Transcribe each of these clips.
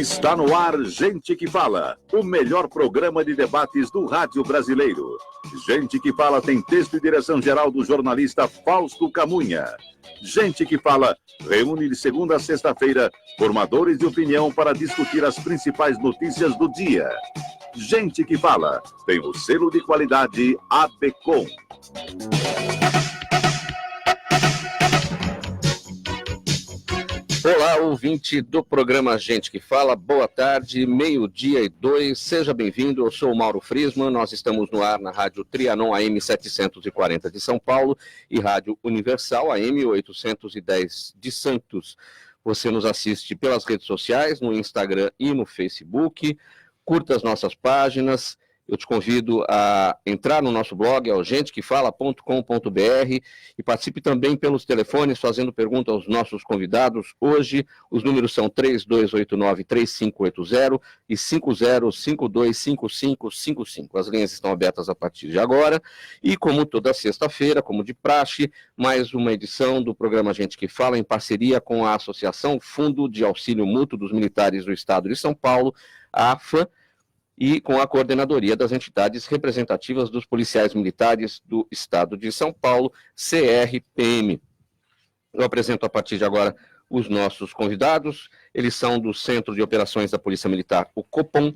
Está no ar Gente que Fala, o melhor programa de debates do rádio brasileiro. Gente que Fala tem texto e direção geral do jornalista Fausto Camunha. Gente que Fala reúne de segunda a sexta-feira formadores de opinião para discutir as principais notícias do dia. Gente que Fala tem o selo de qualidade ABCOM. Olá, ouvinte do programa Gente que Fala, boa tarde, 12:02, seja bem-vindo, eu sou o Mauro Friesman, nós estamos no ar na Rádio Trianon AM 740 de São Paulo e Rádio Universal AM 810 de Santos. Você nos assiste pelas redes sociais, no Instagram e no Facebook, curta as nossas páginas. Eu te convido a entrar no nosso blog, é o gentequefala.com.br, e participe também pelos telefones, fazendo pergunta aos nossos convidados. Hoje, os números são 3289-3580 e 50525555. As linhas estão abertas a partir de agora. E como toda sexta-feira, como de praxe, mais uma edição do programa Gente que Fala, em parceria com a Associação Fundo de Auxílio Mútuo dos Militares do Estado de São Paulo, a AFA, e com a coordenadoria das entidades representativas dos policiais militares do Estado de São Paulo, CRPM. Eu apresento a partir de agora os nossos convidados. Eles são do Centro de Operações da Polícia Militar, o COPOM,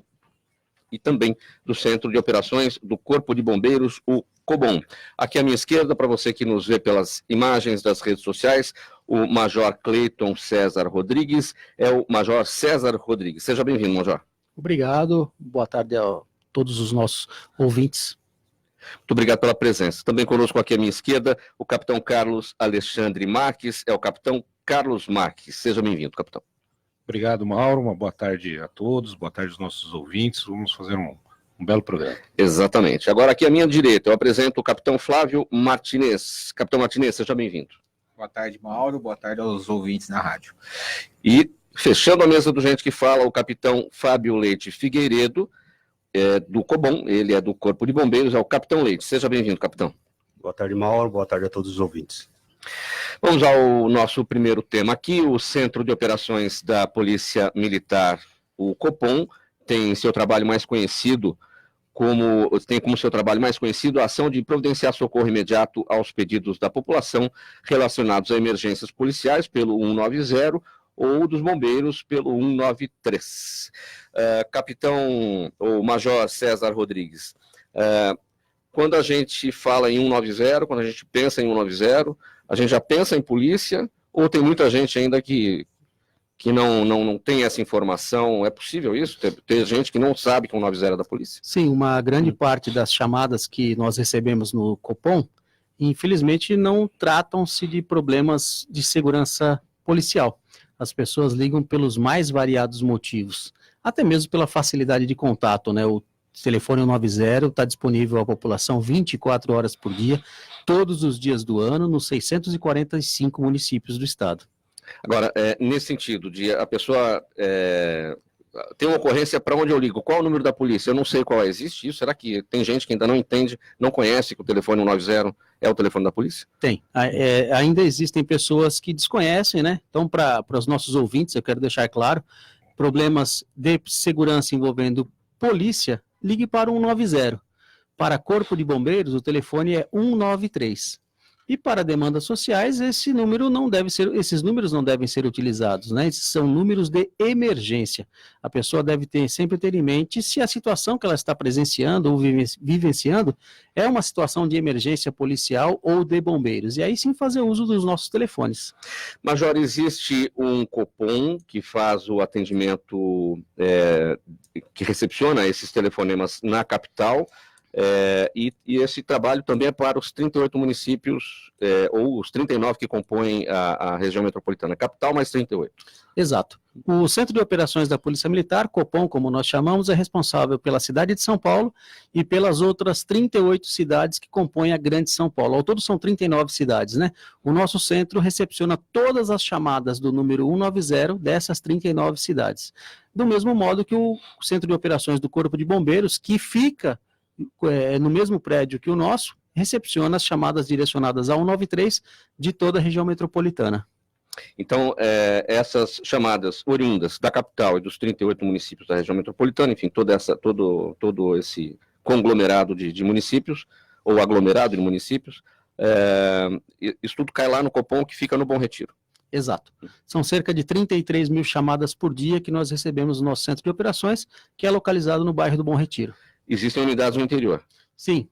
e também do Centro de Operações do Corpo de Bombeiros, o COBOM. Aqui à minha esquerda, para você que nos vê pelas imagens das redes sociais, o Major Cleiton César Rodrigues, é o Major César Rodrigues. Seja bem-vindo, Major. Obrigado, boa tarde a todos os nossos ouvintes. Muito obrigado pela presença. Também conosco aqui à minha esquerda, o capitão Carlos Alexandre Marques, é o capitão Carlos Marques. Seja bem-vindo, capitão. Obrigado, Mauro, uma boa tarde a todos, boa tarde aos nossos ouvintes, vamos fazer um belo programa. Exatamente. Agora aqui à minha direita, eu apresento o capitão Flávio Martinez. Capitão Martinez, seja bem-vindo. Boa tarde, Mauro, boa tarde aos ouvintes na rádio. E fechando a mesa do Gente que Fala, o capitão Fábio Leite Figueiredo, do COBOM, ele é do Corpo de Bombeiros, é o capitão Leite. Seja bem-vindo, capitão. Boa tarde, Mauro, boa tarde a todos os ouvintes. Vamos ao nosso primeiro tema aqui. O Centro de Operações da Polícia Militar, o COPOM, tem seu trabalho mais conhecido como seu trabalho mais conhecido a ação de providenciar socorro imediato aos pedidos da população relacionados a emergências policiais pelo 190 ou dos bombeiros pelo 193. Capitão ou Major César Rodrigues, quando a gente fala em 190, quando a gente pensa em 190, a gente já pensa em polícia, ou tem muita gente ainda que não tem essa informação? É possível isso? Tem gente que não sabe que 190 é da polícia? Sim, uma grande parte das chamadas que nós recebemos no COPOM, infelizmente não tratam-se de problemas de segurança policial. As pessoas ligam pelos mais variados motivos, até mesmo pela facilidade de contato, né? O telefone 190 está disponível à população 24 horas por dia, todos os dias do ano, nos 645 municípios do estado. Agora, nesse sentido, de a pessoa tem uma ocorrência, para onde eu ligo? Qual é o número da polícia? Eu não sei qual é. Existe isso? Será que tem gente que ainda não entende, não conhece que o telefone 190 é o telefone da polícia? Tem. Ainda existem pessoas que desconhecem, né? Então, para os nossos ouvintes, eu quero deixar claro, problemas de segurança envolvendo polícia, ligue para o 190. Para Corpo de Bombeiros, o telefone é 193. E para demandas sociais, esses números não devem ser utilizados, né? Esses são números de emergência. A pessoa deve sempre ter em mente se a situação que ela está presenciando ou vivenciando é uma situação de emergência policial ou de bombeiros. E aí sim fazer uso dos nossos telefones. Major, existe um COPOM que faz o atendimento, que recepciona esses telefonemas na capital, e esse trabalho também é para os 38 municípios, ou os 39 que compõem a região metropolitana, capital mais 38. Exato. O Centro de Operações da Polícia Militar, COPOM, como nós chamamos, é responsável pela cidade de São Paulo e pelas outras 38 cidades que compõem a Grande São Paulo. Ao todo são 39 cidades, né? O nosso centro recepciona todas as chamadas do número 190 dessas 39 cidades. Do mesmo modo que o Centro de Operações do Corpo de Bombeiros, que fica no mesmo prédio que o nosso, recepciona as chamadas direcionadas a 193 de toda a região metropolitana. Então, essas chamadas oriundas da capital e dos 38 municípios da região metropolitana, enfim, todo esse conglomerado de municípios, ou aglomerado de municípios, isso tudo cai lá no Copom, que fica no Bom Retiro. Exato. São cerca de 33 mil chamadas por dia que nós recebemos no nosso centro de operações, que é localizado no bairro do Bom Retiro. Existem unidades no interior. Sim,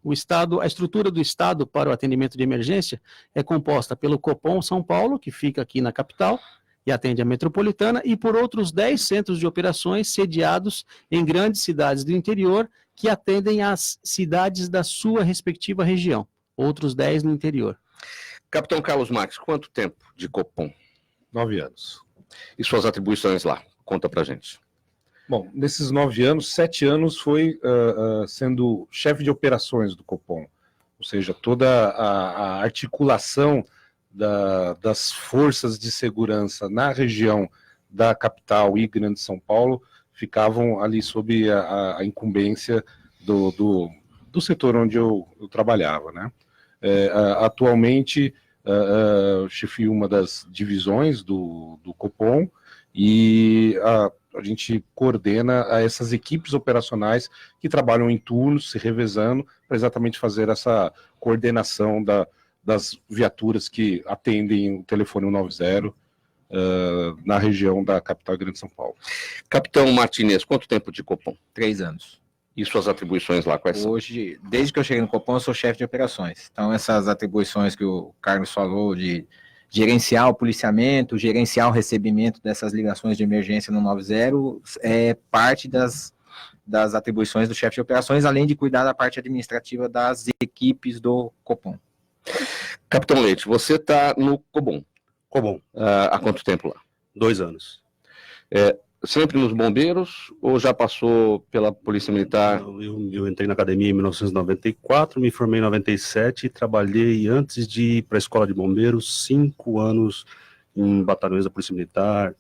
a estrutura do Estado para o atendimento de emergência é composta pelo Copom São Paulo, que fica aqui na capital e atende a metropolitana, e por outros 10 centros de operações sediados em grandes cidades do interior, que atendem as cidades da sua respectiva região. Outros 10 no interior. Capitão Carlos Marques, quanto tempo de Copom? 9 anos. E suas atribuições lá? Conta pra gente. Bom, nesses 9 anos, 7 anos foi sendo chefe de operações do Copom, ou seja, toda a articulação das forças de segurança na região da capital e Grande São Paulo ficavam ali sob a incumbência do setor onde eu trabalhava, né? Atualmente, chefio uma das divisões do Copom e a gente coordena essas equipes operacionais que trabalham em turnos, se revezando, para exatamente fazer essa coordenação das viaturas que atendem o telefone 190 na região da capital Grande São Paulo. Capitão Martinez, quanto tempo de Copom? 3 anos. E suas atribuições lá, quais são? Hoje, desde que eu cheguei no Copom, eu sou chefe de operações. Então, essas atribuições que o Carlos falou de gerenciar o policiamento, gerenciar o recebimento dessas ligações de emergência no 90, é parte das atribuições do chefe de operações, além de cuidar da parte administrativa das equipes do Copom. Capitão Leite, você está no Cobom. Cobom. Há quanto tempo lá? 2 anos. Sempre nos bombeiros ou já passou pela Polícia Militar? Eu entrei na academia em 1994, me formei em 97 e trabalhei antes de ir para a escola de bombeiros 5 anos em batalhões da Polícia Militar,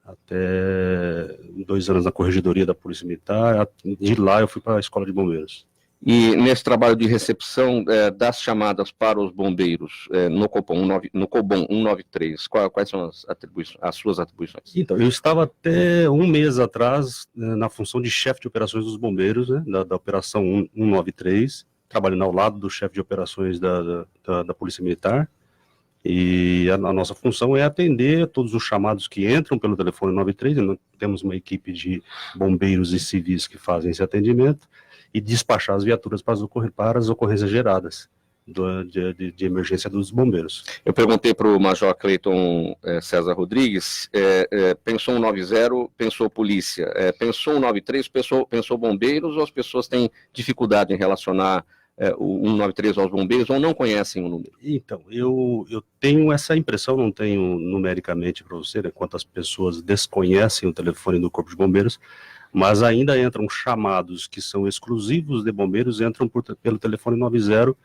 até 2 anos na corregedoria da Polícia Militar. De lá eu fui para a escola de bombeiros. E nesse trabalho de recepção das chamadas para os bombeiros no Copom 193, quais são as suas atribuições? Então, eu estava até um mês atrás na função de chefe de operações dos bombeiros, né, da operação 193, trabalhando ao lado do chefe de operações da Polícia Militar. E a nossa função é atender todos os chamados que entram pelo telefone 93. Nós temos uma equipe de bombeiros e civis que fazem esse atendimento e despachar as viaturas para as ocorrências geradas de emergência dos bombeiros. Eu perguntei para o Major Cleiton César Rodrigues, pensou 190, pensou polícia, pensou 193, pensou bombeiros, ou as pessoas têm dificuldade em relacionar o 193 aos bombeiros ou não conhecem o número? Então, eu tenho essa impressão, não tenho numericamente para você, né, quantas pessoas desconhecem o telefone do Corpo de Bombeiros, mas ainda entram chamados que são exclusivos de bombeiros, entram pelo telefone 90,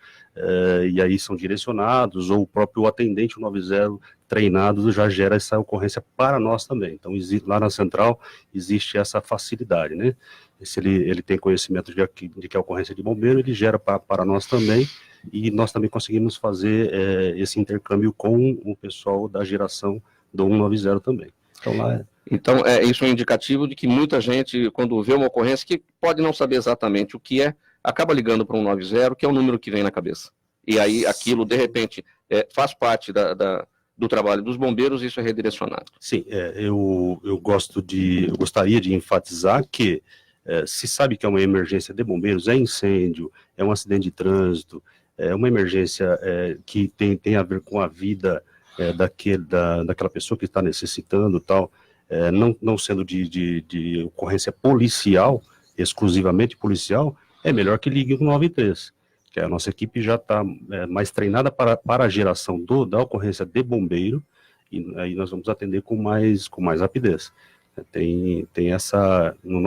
e aí são direcionados, ou o próprio atendente 90 treinado já gera essa ocorrência para nós também. Então, lá na central existe essa facilidade, né? Se ele tem conhecimento de que é ocorrência de bombeiro, ele gera para nós também, e nós também conseguimos fazer esse intercâmbio com o pessoal da geração do 190 também. Então, lá Então, isso é um indicativo de que muita gente, quando vê uma ocorrência, que pode não saber exatamente o que acaba ligando para 190, que é o número que vem na cabeça. E aí, aquilo, de repente, faz parte do trabalho dos bombeiros, isso é redirecionado. Sim, eu gostaria de enfatizar que se sabe que é uma emergência de bombeiros, é incêndio, é um acidente de trânsito, é uma emergência que tem a ver com a vida daquela pessoa que está necessitando, tal, não sendo de ocorrência policial, exclusivamente policial, é melhor que ligue o 93, que a nossa equipe já está mais treinada para a geração da ocorrência de bombeiro, e aí nós vamos atender com mais rapidez. Tem essa, no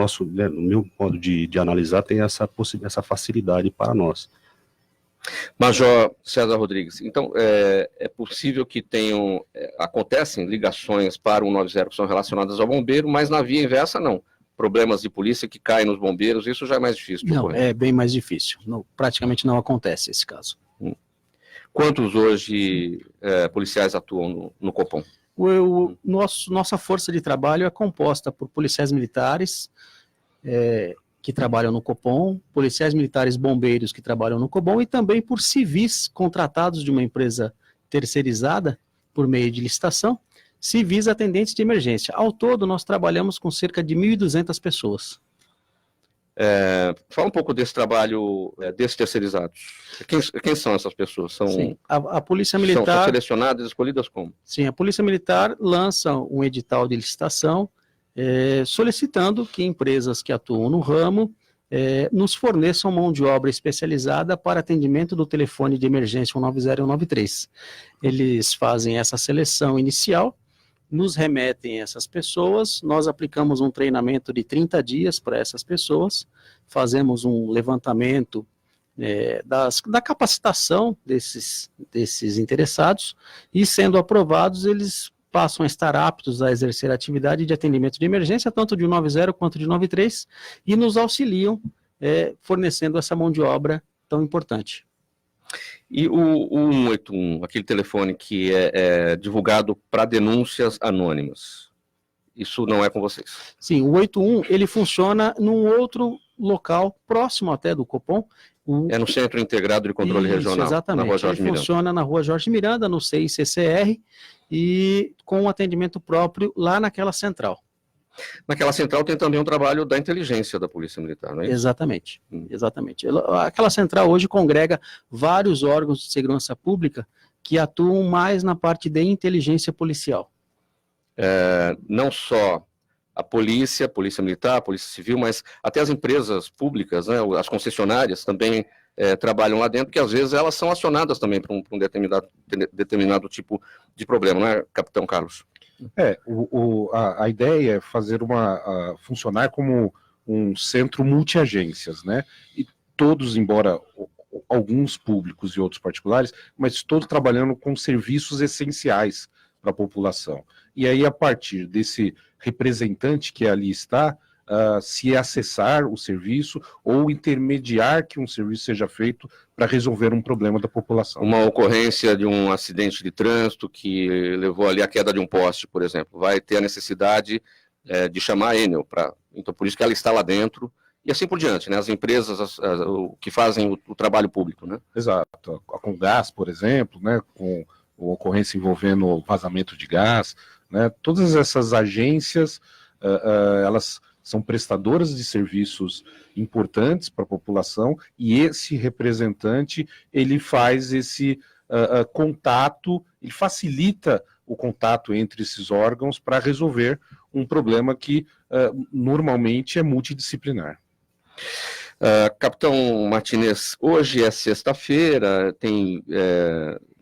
meu modo de analisar, tem essa facilidade para nós. Major César Rodrigues, então é possível que acontecem ligações para o 190 que são relacionadas ao bombeiro, mas na via inversa não. Problemas de polícia que caem nos bombeiros, isso já é mais difícil. Não, é bem mais difícil. Praticamente não acontece esse caso. Quantos hoje policiais atuam no Copom? Nossa força de trabalho é composta por policiais militares, que trabalham no Copom, policiais militares bombeiros que trabalham no Copom e também por civis contratados de uma empresa terceirizada por meio de licitação, civis atendentes de emergência. Ao todo, nós trabalhamos com cerca de 1.200 pessoas. Fala um pouco desse trabalho desses terceirizados. Quem são essas pessoas? Sim, a Polícia São Militar... selecionadas, escolhidas como? Sim, a Polícia Militar lança um edital de licitação solicitando que empresas que atuam no ramo nos forneçam mão de obra especializada para atendimento do telefone de emergência 190 e 193. Eles fazem essa seleção inicial, nos remetem essas pessoas, nós aplicamos um treinamento de 30 dias para essas pessoas, fazemos um levantamento da capacitação desses interessados e, sendo aprovados, eles passam a estar aptos a exercer a atividade de atendimento de emergência, tanto de 190 quanto de 93, e nos auxiliam fornecendo essa mão de obra tão importante. E o 181, aquele telefone que é divulgado para denúncias anônimas, isso não é com vocês? Sim, o 181, ele funciona num outro local, próximo até do Copom. É no Centro Integrado de Controle Regional, exatamente. na Rua Jorge Miranda. Funciona na Rua Jorge Miranda, no CICCR, e com um atendimento próprio lá naquela central. Naquela central tem também um trabalho da inteligência da Polícia Militar, não é isso? Exatamente, exatamente. Aquela central hoje congrega vários órgãos de segurança pública que atuam mais na parte de inteligência policial. Não só a polícia militar, a polícia civil, mas até as empresas públicas, né, as concessionárias também trabalham lá dentro, que às vezes elas são acionadas também para um determinado tipo de problema, não é, Capitão Carlos? A ideia é fazer funcionar como um centro multiagências, né? E todos, embora alguns públicos e outros particulares, mas todos trabalhando com serviços essenciais para a população. E aí, a partir desse representante que ali está, se acessar o serviço ou intermediar que um serviço seja feito para resolver um problema da população. Uma ocorrência de um acidente de trânsito que levou ali à queda de um poste, por exemplo, vai ter a necessidade de chamar a Enel, então por isso que ela está lá dentro, e assim por diante, né? As empresas que fazem o trabalho público, né? Exato, a Comgás, por exemplo, né, com ocorrência envolvendo vazamento de gás, né? Todas essas agências, elas são prestadoras de serviços importantes para a população, e esse representante, ele faz esse contato, ele facilita o contato entre esses órgãos para resolver um problema que normalmente é multidisciplinar. Capitão Martinez, hoje é sexta-feira, tem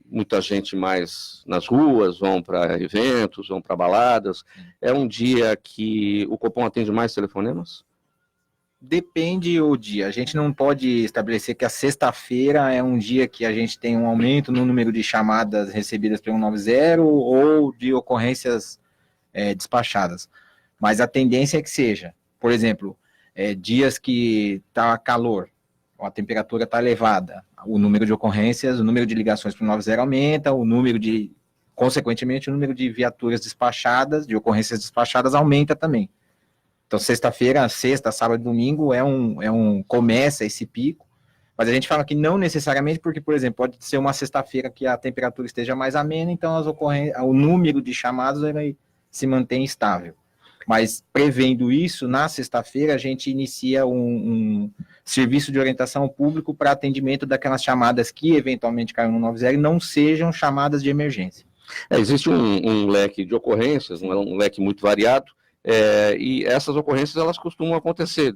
muita gente mais nas ruas, vão para eventos, vão para baladas. É um dia que o Copom atende mais telefonemas? Depende o dia. A gente não pode estabelecer que a sexta-feira é um dia que a gente tem um aumento no número de chamadas recebidas pelo 190 ou de ocorrências despachadas. Mas a tendência é que seja. Por exemplo, dias que está calor, a temperatura está elevada, o número de ocorrências, o número de ligações para o 190 aumenta, consequentemente, o número de viaturas despachadas, de ocorrências despachadas aumenta também. Então, sexta-feira, sábado e domingo começa esse pico, mas a gente fala que não necessariamente, porque, por exemplo, pode ser uma sexta-feira que a temperatura esteja mais amena, então o número de chamados se mantém estável. Mas, prevendo isso, na sexta-feira a gente inicia um serviço de orientação ao público para atendimento daquelas chamadas que eventualmente caem no 190 e não sejam chamadas de emergência. Existe um leque de ocorrências, um leque muito variado, e essas ocorrências elas costumam acontecer,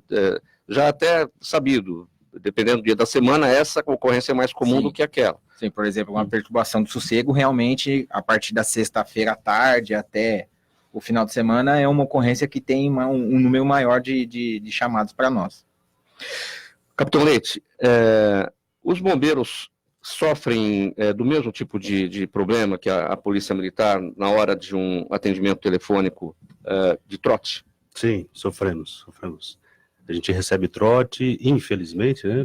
já até sabido, dependendo do dia da semana, essa ocorrência é mais comum do que aquela. Sim, por exemplo, uma perturbação do sossego, realmente, a partir da sexta-feira à tarde até o final de semana, é uma ocorrência que tem um número maior de chamados para nós. Capitão Leite, os bombeiros sofrem do mesmo tipo de problema que a Polícia Militar na hora de um atendimento telefônico de trote? Sim, sofremos. A gente recebe trote, infelizmente, né?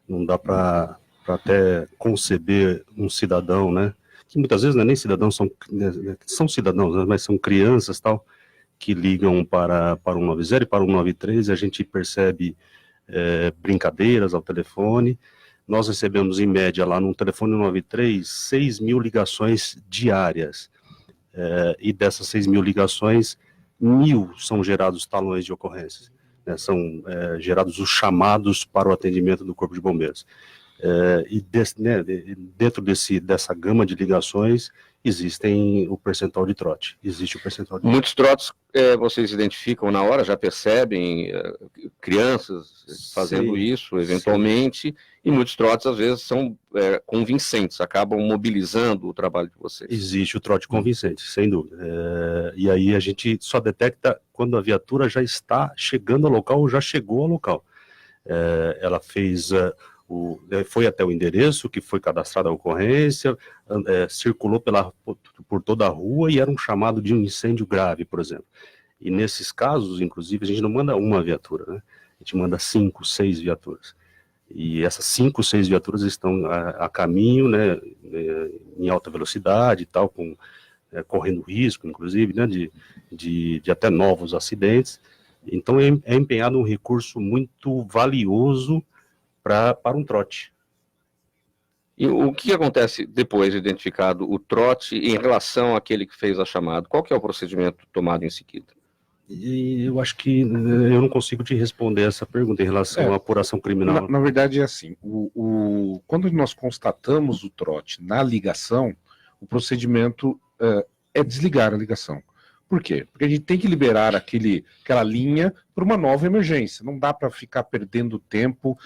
Não dá para até conceber um cidadão, né, que muitas vezes não é nem cidadãos, são cidadãos, né, mas são crianças, tal, que ligam para o 190 e para o 193, e a gente percebe brincadeiras ao telefone. Nós recebemos, em média, lá no telefone 193, 6 mil ligações diárias. E dessas 6 mil ligações, 1.000 são gerados talões de ocorrências. Né, são gerados os chamados para o atendimento do Corpo de Bombeiros. Dentro dessa gama de ligações, existe o percentual de trote. Muitos trotes vocês identificam na hora, já percebem crianças fazendo isso, eventualmente, e muitos trotes, às vezes, são convincentes, acabam mobilizando o trabalho de vocês. Existe o trote convincente, sem dúvida. E aí a gente só detecta quando a viatura já está chegando ao local ou já chegou ao local. Ela fez... foi até o endereço que foi cadastrada a ocorrência, circulou por toda a rua e era um chamado de um incêndio grave, por exemplo. E nesses casos, inclusive, a gente não manda uma viatura, né? A gente manda 5, 6 viaturas. E essas 5, 6 viaturas estão a caminho, né, em alta velocidade e tal, correndo risco, inclusive, né, de até novos acidentes. Então é empenhado um recurso muito valioso para um trote. E o que acontece depois de identificado o trote em relação àquele que fez a chamada? Qual que é o procedimento tomado em seguida? E eu acho que eu não consigo te responder essa pergunta em relação à apuração criminal. Na verdade é assim, quando nós constatamos o trote na ligação, o procedimento é desligar a ligação. Por quê? Porque a gente tem que liberar aquela linha para uma nova emergência. Não dá para ficar perdendo tempo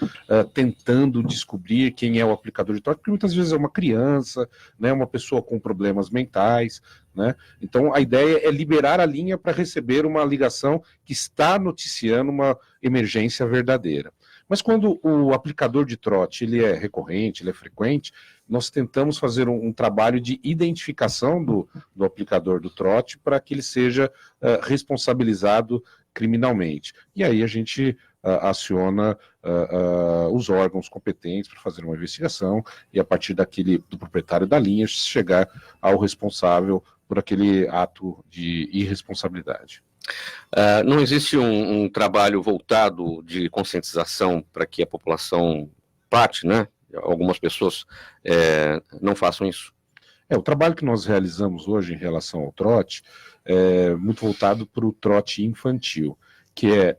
tentando descobrir quem é o aplicador de trote, porque muitas vezes é uma criança, né, uma pessoa com problemas mentais, né? Então a ideia é liberar a linha para receber uma ligação que está noticiando uma emergência verdadeira. Mas quando o aplicador de trote ele é recorrente, ele é frequente, nós tentamos fazer um trabalho de identificação do aplicador do trote para que ele seja responsabilizado criminalmente. E aí a gente aciona os órgãos competentes para fazer uma investigação e a partir do proprietário da linha chegar ao responsável por aquele ato de irresponsabilidade. Não existe um trabalho voltado de conscientização para que a população parte, né? Algumas pessoas não façam isso. O trabalho que nós realizamos hoje em relação ao trote é muito voltado para o trote infantil, que é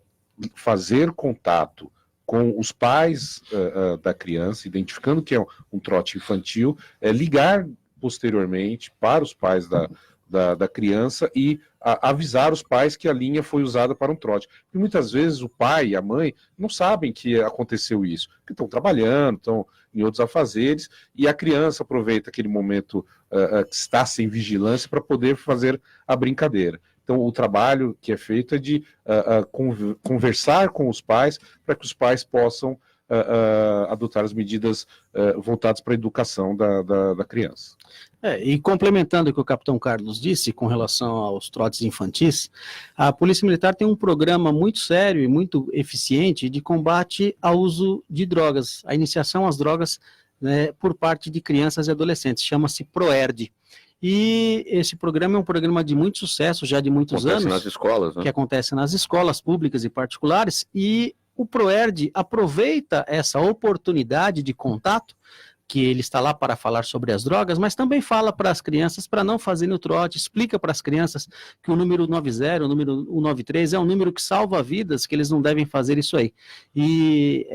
fazer contato com os pais da criança, identificando que é um trote infantil, ligar posteriormente para os pais da criança e avisar os pais que a linha foi usada para um trote. E muitas vezes o pai e a mãe não sabem que aconteceu isso, porque estão trabalhando, estão em outros afazeres, e a criança aproveita aquele momento que está sem vigilância para poder fazer a brincadeira. Então o trabalho que é feito é de conversar com os pais para que os pais possam adotar as medidas voltadas para a educação da criança. E complementando o que o capitão Carlos disse com relação aos trotes infantis, a Polícia Militar tem um programa muito sério e muito eficiente de combate ao uso de drogas, a iniciação às drogas, né, por parte de crianças e adolescentes, chama-se PROERD. E esse programa é um programa de muito sucesso, já de muitos anos. Acontece nas escolas, né? Que acontece nas escolas públicas e particulares, e o PROERD aproveita essa oportunidade de contato, que ele está lá para falar sobre as drogas, mas também fala para as crianças para não fazerem o trote, explica para as crianças que o número 90, o número 193 é um número que salva vidas, que eles não devem fazer isso aí. E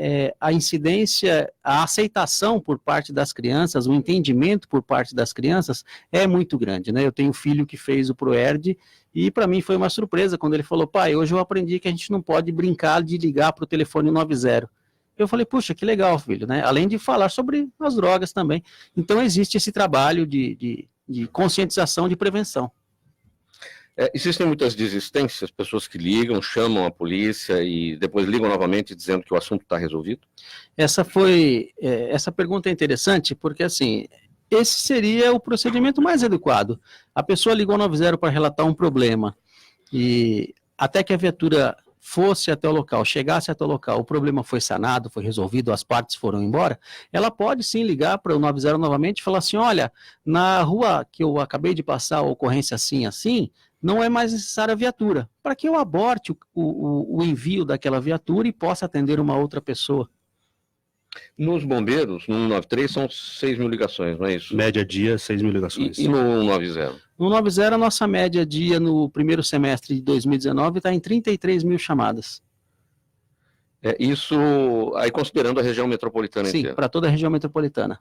a incidência, a aceitação por parte das crianças, o entendimento por parte das crianças é muito grande, né? Eu tenho um filho que fez o PROERD e para mim foi uma surpresa quando ele falou: pai, hoje eu aprendi que a gente não pode brincar de ligar para o telefone 90. Eu falei, puxa, que legal, filho, né? Além de falar sobre as drogas também. Então, existe esse trabalho de conscientização, de prevenção. Existem muitas desistências, pessoas que ligam, chamam a polícia e depois ligam novamente dizendo que o assunto está resolvido? Essa pergunta é interessante porque, assim, esse seria o procedimento mais adequado. A pessoa ligou ao 90 para relatar um problema e até que a viatura fosse até o local, chegasse até o local, o problema foi sanado, foi resolvido, as partes foram embora, ela pode sim ligar para o 90 novamente e falar assim, olha, na rua que eu acabei de passar a ocorrência assim, não é mais necessária a viatura, para que eu aborte o envio daquela viatura e possa atender uma outra pessoa. Nos bombeiros, no 193, são 6 mil ligações, não é isso? Média dia, 6 mil ligações. E no 190? No 90, a nossa média dia no primeiro semestre de 2019 está em 33 mil chamadas. Isso aí considerando a região metropolitana Sim, inteira. para toda a região metropolitana.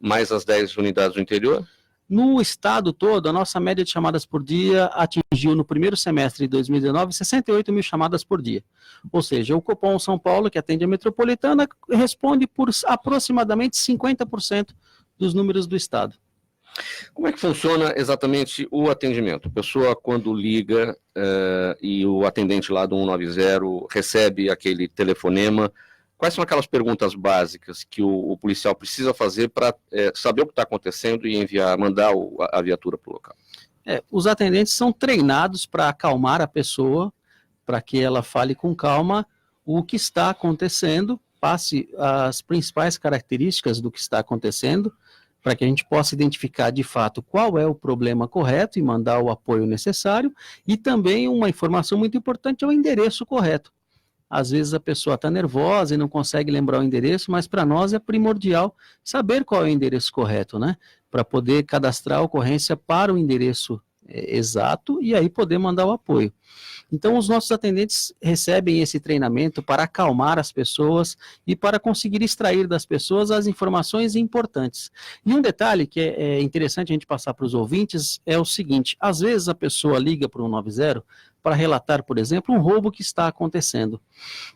Mais as 10 unidades do interior? No estado todo, a nossa média de chamadas por dia atingiu no primeiro semestre de 2019 68 mil chamadas por dia. Ou seja, o Copom São Paulo, que atende a metropolitana, responde por aproximadamente 50% dos números do estado. Como é que funciona exatamente o atendimento? A pessoa, quando liga e o atendente lá do 190 recebe aquele telefonema, quais são aquelas perguntas básicas que o policial precisa fazer para saber o que está acontecendo e mandar a viatura para o local? Os atendentes são treinados para acalmar a pessoa, para que ela fale com calma o que está acontecendo, passe as principais características do que está acontecendo, para que a gente possa identificar de fato qual é o problema correto e mandar o apoio necessário, e também uma informação muito importante é o endereço correto. Às vezes a pessoa está nervosa e não consegue lembrar o endereço, mas para nós é primordial saber qual é o endereço correto, né? Para poder cadastrar a ocorrência para o endereço exato e aí poder mandar o apoio. Então, os nossos atendentes recebem esse treinamento para acalmar as pessoas e para conseguir extrair das pessoas as informações importantes. E um detalhe que é interessante a gente passar para os ouvintes é o seguinte, às vezes a pessoa liga para o 190 para relatar, por exemplo, um roubo que está acontecendo.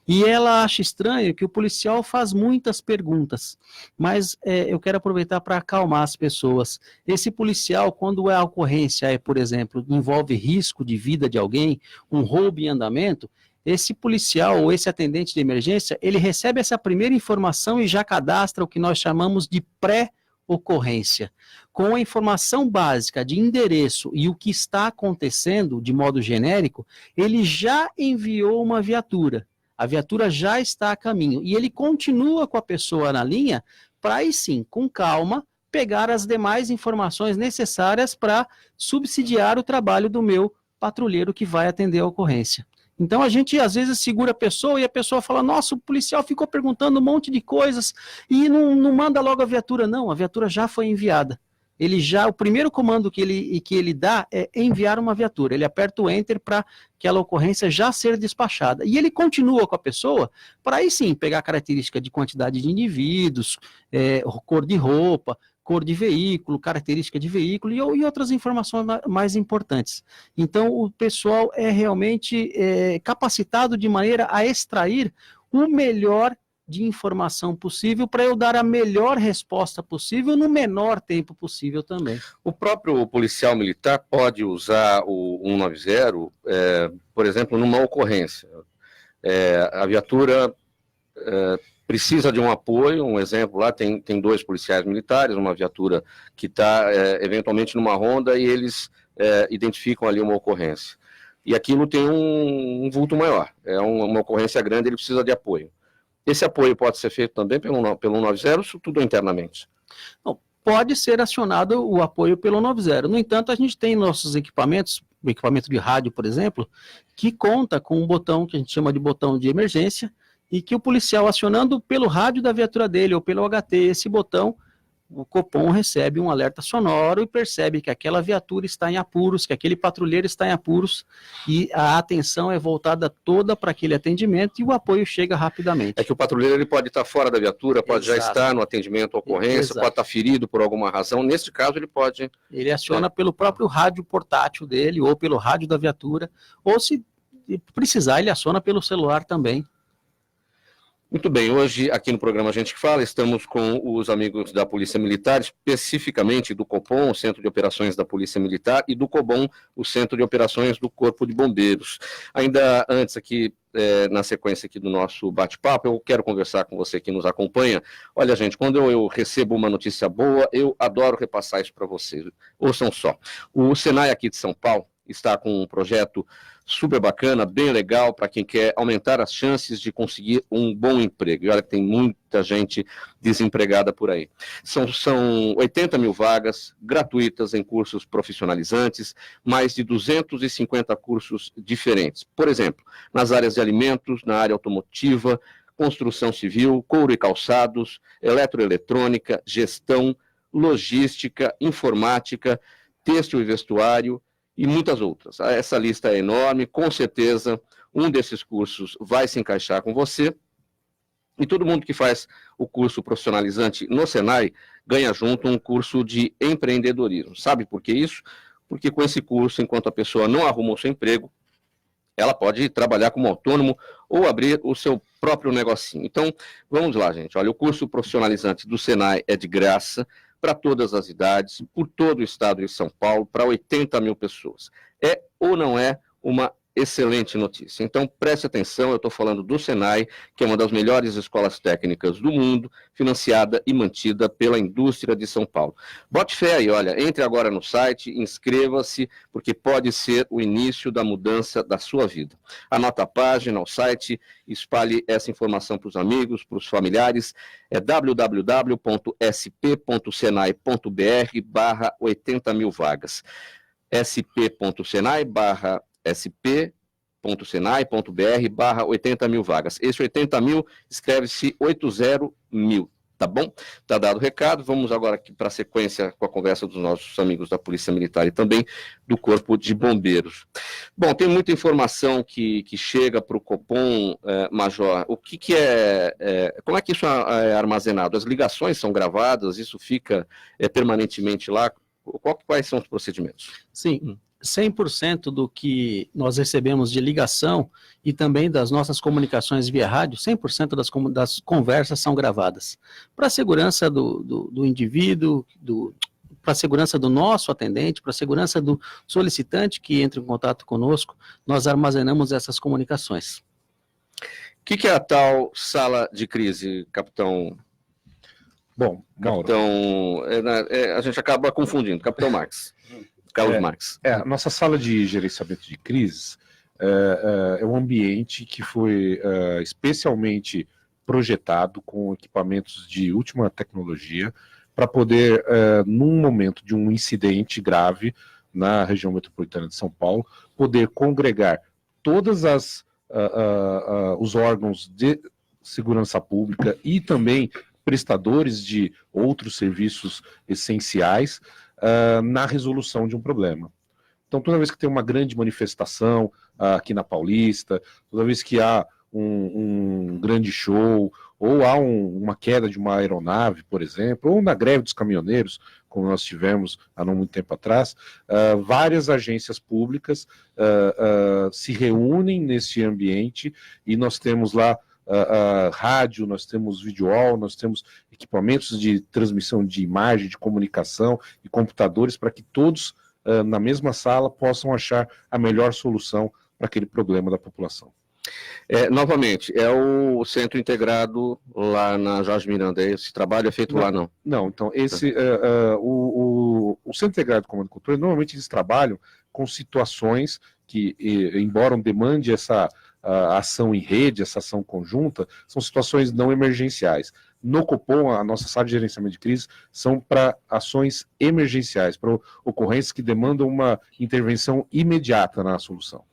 E ela acha estranho que o policial faz muitas perguntas, mas eu quero aproveitar para acalmar as pessoas. Esse policial, quando a ocorrência por exemplo, envolve risco de vida de alguém, um roubo em andamento, esse policial ou esse atendente de emergência, ele recebe essa primeira informação e já cadastra o que nós chamamos de pré-ocorrência. Com a informação básica de endereço e o que está acontecendo de modo genérico, ele já enviou uma viatura. A viatura já está a caminho e ele continua com a pessoa na linha para aí sim, com calma, pegar as demais informações necessárias para subsidiar o trabalho do meu patrulheiro que vai atender a ocorrência. Então a gente às vezes segura a pessoa e a pessoa fala, nossa, o policial ficou perguntando um monte de coisas e não manda logo a viatura. Não, a viatura já foi enviada. O primeiro comando que ele dá é enviar uma viatura. Ele aperta o enter para aquela ocorrência já ser despachada. E ele continua com a pessoa para aí sim pegar a característica de quantidade de indivíduos, cor de roupa, cor de veículo, característica de veículo e outras informações mais importantes. Então, o pessoal é realmente capacitado de maneira a extrair o melhor de informação possível para eu dar a melhor resposta possível no menor tempo possível também. O próprio policial militar pode usar o 190, por exemplo, numa ocorrência. A viatura precisa de um apoio, um exemplo lá, tem 2 policiais militares, uma viatura que está eventualmente numa ronda e eles identificam ali uma ocorrência. E aquilo tem um vulto maior, é uma ocorrência grande, ele precisa de apoio. Esse apoio pode ser feito também pelo 190, ou tudo internamente? Não, pode ser acionado o apoio pelo 190. No entanto, a gente tem nossos equipamentos, o equipamento de rádio, por exemplo, que conta com um botão que a gente chama de botão de emergência, e que o policial acionando pelo rádio da viatura dele ou pelo HT, esse botão, o Copom recebe um alerta sonoro e percebe que aquela viatura está em apuros, que aquele patrulheiro está em apuros e a atenção é voltada toda para aquele atendimento e o apoio chega rapidamente. É que o patrulheiro ele pode estar fora da viatura, pode já estar no atendimento à ocorrência, pode estar ferido por alguma razão. Neste caso, ele pode... Ele aciona pelo próprio rádio portátil dele ou pelo rádio da viatura, ou se precisar, ele aciona pelo celular também. Muito bem, hoje aqui no programa A Gente que Fala, estamos com os amigos da Polícia Militar, especificamente do Copom, o Centro de Operações da Polícia Militar, e do COBOM, o Centro de Operações do Corpo de Bombeiros. Ainda antes aqui, na sequência aqui do nosso bate-papo, eu quero conversar com você que nos acompanha. Olha, gente, quando eu recebo uma notícia boa, eu adoro repassar isso para vocês. Ouçam só, o Senai aqui de São Paulo está com um projeto super bacana, bem legal, para quem quer aumentar as chances de conseguir um bom emprego. E olha que tem muita gente desempregada por aí. São 80 mil vagas gratuitas em cursos profissionalizantes, mais de 250 cursos diferentes. Por exemplo, nas áreas de alimentos, na área automotiva, construção civil, couro e calçados, eletroeletrônica, gestão, logística, informática, têxtil e vestuário, e muitas outras. Essa lista é enorme, com certeza um desses cursos vai se encaixar com você, e todo mundo que faz o curso profissionalizante no Senai ganha junto um curso de empreendedorismo. Sabe por que isso? Porque com esse curso, enquanto a pessoa não arruma o seu emprego, ela pode trabalhar como autônomo ou abrir o seu próprio negocinho. Então, vamos lá, gente. Olha, o curso profissionalizante do Senai é de graça, para todas as idades, por todo o estado de São Paulo, para 80 mil pessoas. É ou não é uma excelente notícia? Então, preste atenção, eu estou falando do Senai, que é uma das melhores escolas técnicas do mundo, financiada e mantida pela indústria de São Paulo. Bote fé aí, olha, entre agora no site, inscreva-se, porque pode ser o início da mudança da sua vida. Anota a página, o site, espalhe essa informação para os amigos, para os familiares, é www.sp.senai.br/80 mil vagas. sp.senai.br/80 mil vagas. Esse 80 mil escreve-se 80 mil, tá bom? Tá dado o recado, vamos agora aqui para a sequência com a conversa dos nossos amigos da Polícia Militar e também do Corpo de Bombeiros. Bom, tem muita informação que chega para o Copom, Major. O que como é que isso é armazenado? As ligações são gravadas, isso fica permanentemente lá? Quais são os procedimentos? Sim, 100% do que nós recebemos de ligação e também das nossas comunicações via rádio, 100% das conversas são gravadas. Para a segurança do indivíduo, para a segurança do nosso atendente, para a segurança do solicitante que entra em contato conosco, nós armazenamos essas comunicações. O que é a tal sala de crise, capitão? Bom, Mauro, Capitão, a gente acaba confundindo, Capitão Marques. Carlos Marques. A nossa sala de gerenciamento de crises é um ambiente que foi especialmente projetado com equipamentos de última tecnologia para poder, num momento de um incidente grave na região metropolitana de São Paulo, poder congregar todas os órgãos de segurança pública e também prestadores de outros serviços essenciais na resolução de um problema. Então, toda vez que tem uma grande manifestação aqui na Paulista, toda vez que há um grande show, ou há uma queda de uma aeronave, por exemplo, ou na greve dos caminhoneiros, como nós tivemos há não muito tempo atrás, várias agências públicas se reúnem nesse ambiente e nós temos lá rádio, nós temos videoaula, nós temos equipamentos de transmissão de imagem, de comunicação e computadores para que todos na mesma sala possam achar a melhor solução para aquele problema da população. Novamente, é o centro integrado lá na Jorge Miranda, esse trabalho é feito lá, não? Não, então, o Centro Integrado de Comando e Controle, normalmente eles trabalham com situações que, embora demande essa ação em rede, essa ação conjunta, são situações não emergenciais. No Copom, a nossa sala de gerenciamento de crise são para ações emergenciais, para ocorrências que demandam uma intervenção imediata na solução.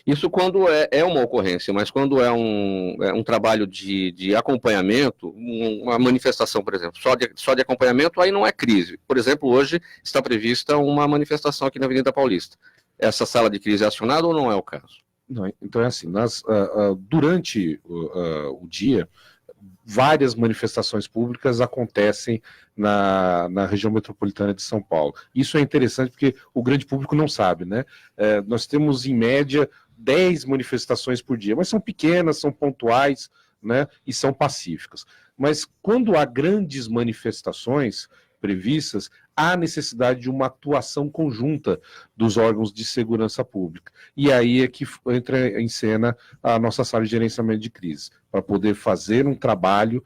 Isso quando é uma ocorrência, mas quando é um trabalho de acompanhamento, uma manifestação, por exemplo, só de acompanhamento, aí não é crise. Por exemplo, hoje está prevista uma manifestação aqui na Avenida Paulista. Essa sala de crise é acionada ou não é o caso? Não, então é assim, durante o dia, várias manifestações públicas acontecem na região metropolitana de São Paulo. Isso é interessante porque o grande público não sabe, né? Nós temos, em média, 10 manifestações por dia, mas são pequenas, são pontuais, né? E são pacíficas. Mas quando há grandes manifestações previstas, há necessidade de uma atuação conjunta dos órgãos de segurança pública. E aí é que entra em cena a nossa sala de gerenciamento de crise, para poder fazer um trabalho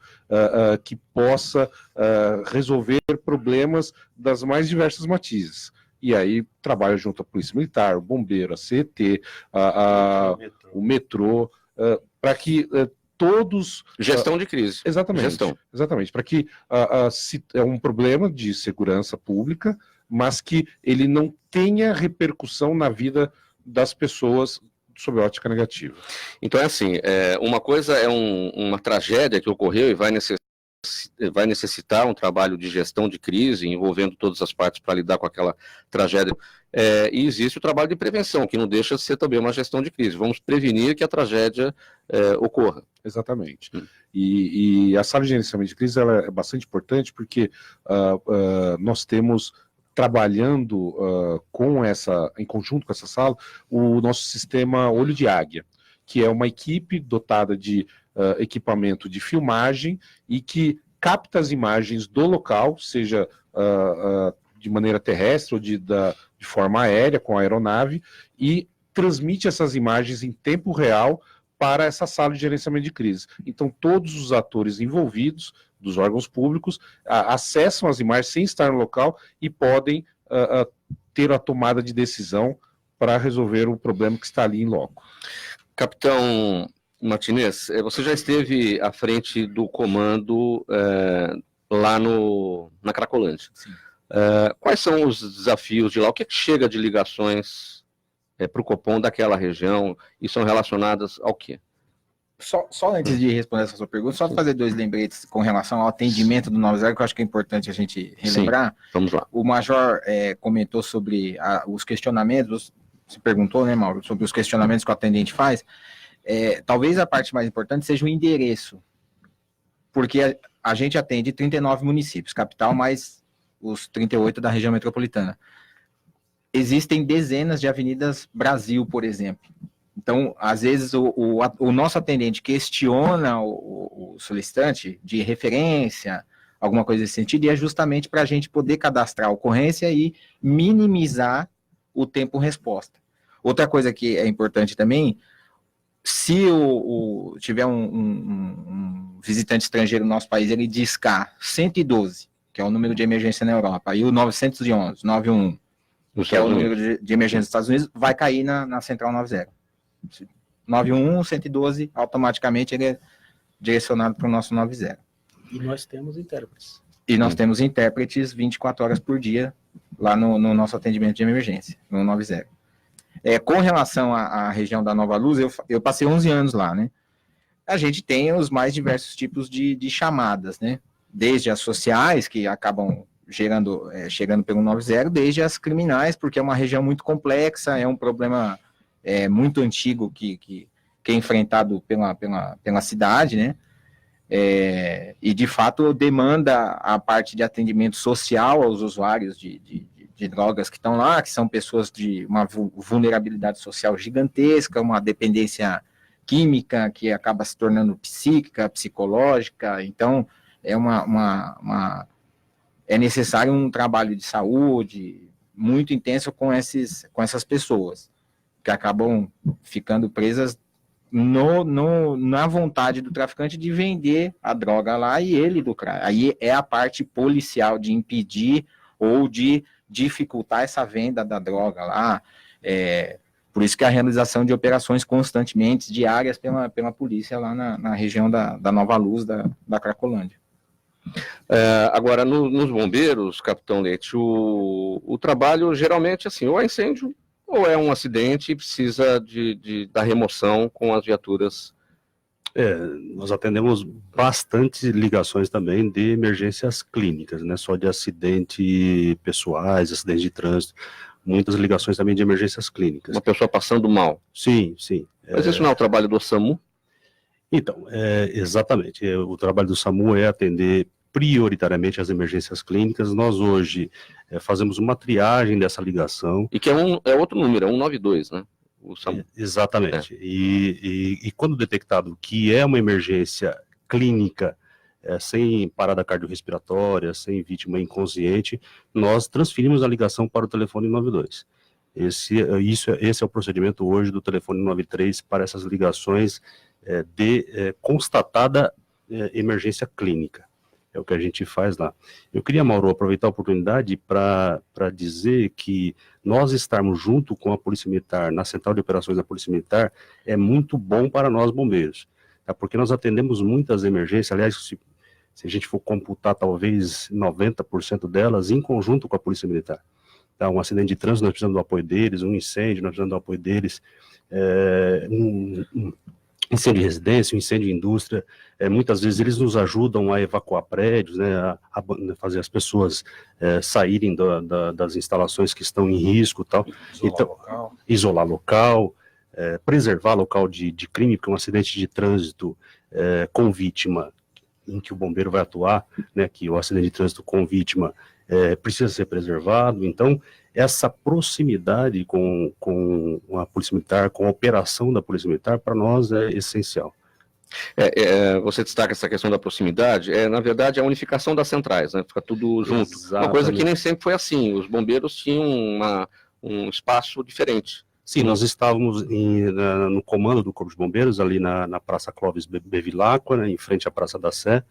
que possa resolver problemas das mais diversas matizes. e aí trabalha junto à Polícia Militar, o Bombeiro, a CET, o metrô, para que todos... Gestão de crise. Exatamente, Gestão. exatamente, para que se é um problema de segurança pública, mas que ele não tenha repercussão na vida das pessoas sob ótica negativa. Então é assim, uma coisa é uma tragédia que ocorreu e vai necessitar um trabalho de gestão de crise, envolvendo todas as partes para lidar com aquela tragédia. E existe o trabalho de prevenção, que não deixa de ser também uma gestão de crise. Vamos prevenir que a tragédia ocorra. Exatamente. E a sala de gerenciamento de crise ela é bastante importante porque nós temos, trabalhando em conjunto com essa sala, o nosso sistema Olho de Águia, que é uma equipe dotada de equipamento de filmagem e que capta as imagens do local, seja de maneira terrestre ou de forma aérea, com a aeronave, e transmite essas imagens em tempo real para essa sala de gerenciamento de crise. Então, todos os atores envolvidos, dos órgãos públicos, acessam as imagens sem estar no local e podem ter a tomada de decisão para resolver o problema que está ali em loco. Capitão Martinez, você já esteve à frente do comando lá na Cracolândia. Sim. Quais são os desafios de lá? O que chega de ligações para o Copom daquela região e são relacionadas ao quê? Só antes de responder essa sua pergunta, só fazer 2 lembretes com relação ao atendimento do 90, que eu acho que é importante a gente relembrar. Sim, vamos lá. O Major comentou sobre os questionamentos, você perguntou, né, Mauro, sobre os questionamentos que o atendente faz. Talvez a parte mais importante seja o endereço, porque a gente atende 39 municípios, capital mais os 38 da região metropolitana. Existem dezenas de avenidas Brasil, por exemplo. Então, às vezes, o nosso atendente questiona o solicitante de referência, alguma coisa nesse sentido, e é justamente para a gente poder cadastrar a ocorrência e minimizar o tempo-resposta. Outra coisa que é importante também, se tiver um visitante estrangeiro no nosso país, ele discar 112, que é o número de emergência na Europa, e o 911, 911, que é o número de emergência dos Estados Unidos, vai cair na Central 90. 911, 112, automaticamente ele é direcionado para o nosso 90. E nós temos intérpretes. E nós temos intérpretes 24 horas por dia lá no nosso atendimento de emergência, no 90. Com relação à região da Nova Luz, eu passei 11 anos lá, né? A gente tem os mais diversos tipos de chamadas, né? Desde as sociais, que acabam chegando pelo 90, desde as criminais, porque é uma região muito complexa, é um problema muito antigo que é enfrentado pela cidade, né? E, de fato, demanda a parte de atendimento social aos usuários de drogas que estão lá, que são pessoas de uma vulnerabilidade social gigantesca, uma dependência química que acaba se tornando psíquica, psicológica. Então, é necessário um trabalho de saúde muito intenso com essas pessoas, que acabam ficando presas na vontade do traficante de vender a droga lá e ele lucrar. Aí é a parte policial de impedir ou de dificultar essa venda da droga lá. Por isso que a realização de operações constantemente diárias pela polícia lá na região da Nova Luz, da Cracolândia. Agora, nos bombeiros, Capitão Leite, o trabalho geralmente assim, ou é incêndio, ou é um acidente e precisa da remoção com as viaturas? Nós atendemos bastante ligações também de emergências clínicas, né? Só de acidente pessoais, acidentes de trânsito, muitas ligações também de emergências clínicas. Uma pessoa passando mal? Sim, sim. Mas isso não é o trabalho do SAMU? Então, exatamente. O trabalho do SAMU é atender prioritariamente as emergências clínicas. Nós hoje fazemos uma triagem dessa ligação. E que é outro número, é 192, né? O SAMU. Exatamente. E quando detectado que é uma emergência clínica, sem parada cardiorrespiratória, sem vítima inconsciente, nós transferimos a ligação para o telefone 92. Esse é o procedimento hoje do telefone 93 para essas ligações de constatada emergência clínica. É o que a gente faz lá. Eu queria, Mauro, aproveitar a oportunidade para dizer que nós estarmos junto com a Polícia Militar, na Central de Operações da Polícia Militar, é muito bom para nós bombeiros, tá? Porque nós atendemos muitas emergências, aliás, se a gente for computar talvez 90% delas em conjunto com a Polícia Militar. Tá? Um acidente de trânsito, nós precisamos do apoio deles, um incêndio, nós precisamos do apoio deles, incêndio de residência, um incêndio de indústria, muitas vezes eles nos ajudam a evacuar prédios, né, a fazer as pessoas saírem das instalações que estão em risco, tal. Isolar local, preservar local de crime, porque um acidente de trânsito com vítima, em que o bombeiro vai atuar, né, que o acidente de trânsito com vítima precisa ser preservado. Então, essa proximidade com a Polícia Militar, com a operação da Polícia Militar, para nós é essencial. Você destaca essa questão da proximidade, na verdade, a unificação das centrais, né? Fica tudo junto. Exatamente. Uma coisa que nem sempre foi assim, os bombeiros tinham um espaço diferente. Sim, nós estávamos no comando do Corpo de Bombeiros, ali na Praça Clóvis Bevilacqua, né, em frente à Praça da Sé.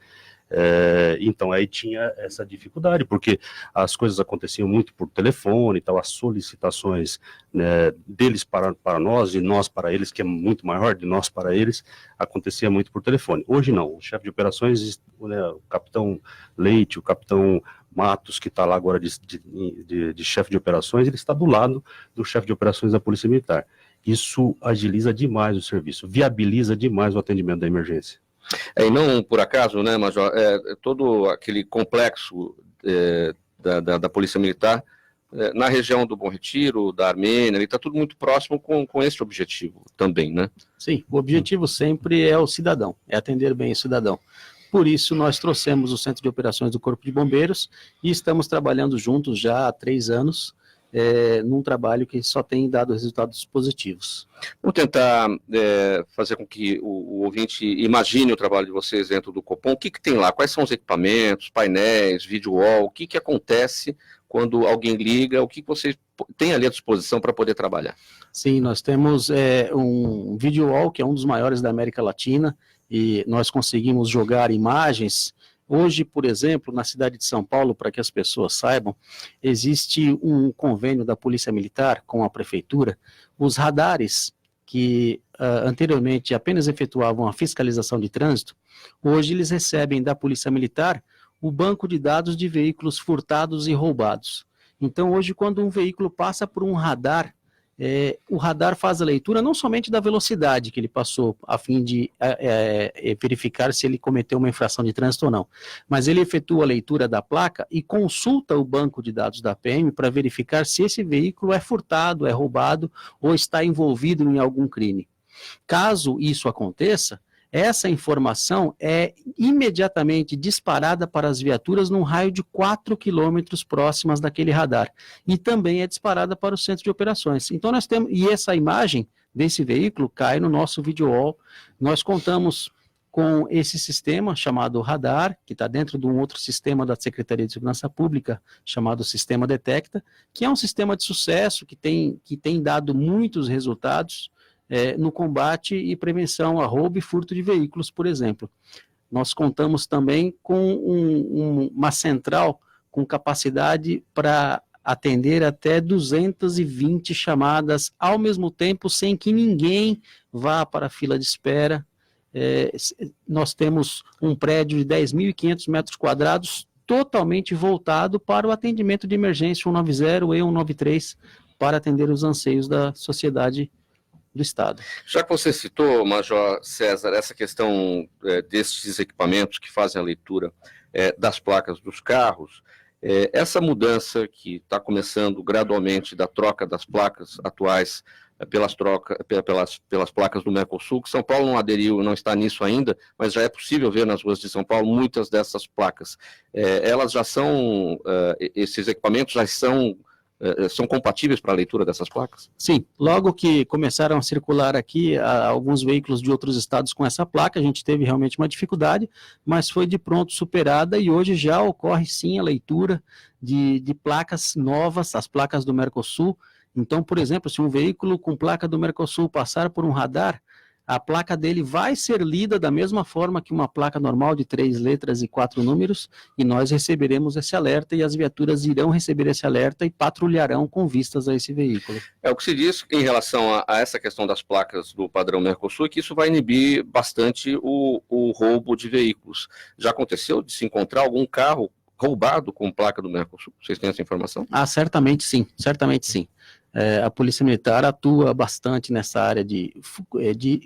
Então aí tinha essa dificuldade, porque as coisas aconteciam muito por telefone e tal, as solicitações, né, deles para nós e nós para eles, que é muito maior, de nós para eles, acontecia muito por telefone. Hoje não, o chefe de operações, né, o capitão Leite, o capitão Matos, que está lá agora de chefe de operações, ele está do lado do chefe de operações da Polícia Militar. Isso agiliza demais o serviço, viabiliza demais o atendimento da emergência. E não por acaso, né, Major, todo aquele complexo da Polícia Militar, na região do Bom Retiro, da Armênia, ele está tudo muito próximo com esse objetivo também, né? Sim, o objetivo sempre é o cidadão, é atender bem o cidadão. Por isso, nós trouxemos o Centro de Operações do Corpo de Bombeiros e estamos trabalhando juntos já há 3 anos, num trabalho que só tem dado resultados positivos. Vamos tentar fazer com que o ouvinte imagine o trabalho de vocês dentro do Copom. O que tem lá? Quais são os equipamentos, painéis, video wall? O que acontece quando alguém liga? O que vocês têm ali à disposição para poder trabalhar? Sim, nós temos um video wall, que é um dos maiores da América Latina, e nós conseguimos jogar imagens. Hoje, por exemplo, na cidade de São Paulo, para que as pessoas saibam, existe um convênio da Polícia Militar com a Prefeitura. Os radares que anteriormente apenas efetuavam a fiscalização de trânsito, hoje eles recebem da Polícia Militar o banco de dados de veículos furtados e roubados. Então, hoje, quando um veículo passa por um radar, o radar faz a leitura não somente da velocidade que ele passou, a fim de verificar se ele cometeu uma infração de trânsito ou não, mas ele efetua a leitura da placa e consulta o banco de dados da PM para verificar se esse veículo é furtado, é roubado ou está envolvido em algum crime. Caso isso aconteça, essa informação é imediatamente disparada para as viaturas num raio de 4 quilômetros próximas daquele radar. E também é disparada para o centro de operações. Então nós temos, e essa imagem desse veículo cai no nosso video wall. Nós contamos com esse sistema chamado radar, que está dentro de um outro sistema da Secretaria de Segurança Pública, chamado Sistema Detecta, que é um sistema de sucesso que tem dado muitos resultados no combate e prevenção a roubo e furto de veículos, por exemplo. Nós contamos também com uma central com capacidade para atender até 220 chamadas ao mesmo tempo, sem que ninguém vá para a fila de espera. Nós temos um prédio de 10.500 metros quadrados totalmente voltado para o atendimento de emergência 190 e 193 para atender os anseios da sociedade do Estado. Já que você citou, Major César, essa questão desses equipamentos que fazem a leitura das placas dos carros, essa mudança que está começando gradualmente da troca das placas atuais pelas placas do Mercosul, que São Paulo não aderiu, não está nisso ainda, mas já é possível ver nas ruas de São Paulo muitas dessas placas. Elas já são, esses equipamentos já são compatíveis para a leitura dessas placas? Sim, logo que começaram a circular aqui alguns veículos de outros estados com essa placa, a gente teve realmente uma dificuldade, mas foi de pronto superada e hoje já ocorre sim a leitura de placas novas, as placas do Mercosul. Então, por exemplo, se um veículo com placa do Mercosul passar por um radar, a placa dele vai ser lida da mesma forma que uma placa normal de 3 letras e 4 números, e nós receberemos esse alerta, e as viaturas irão receber esse alerta e patrulharão com vistas a esse veículo. É o que se diz em relação a essa questão das placas do padrão Mercosul, que isso vai inibir bastante o roubo de veículos. Já aconteceu de se encontrar algum carro roubado com placa do Mercosul? Vocês têm essa informação? Ah, certamente sim, certamente sim. A Polícia Militar atua bastante nessa área de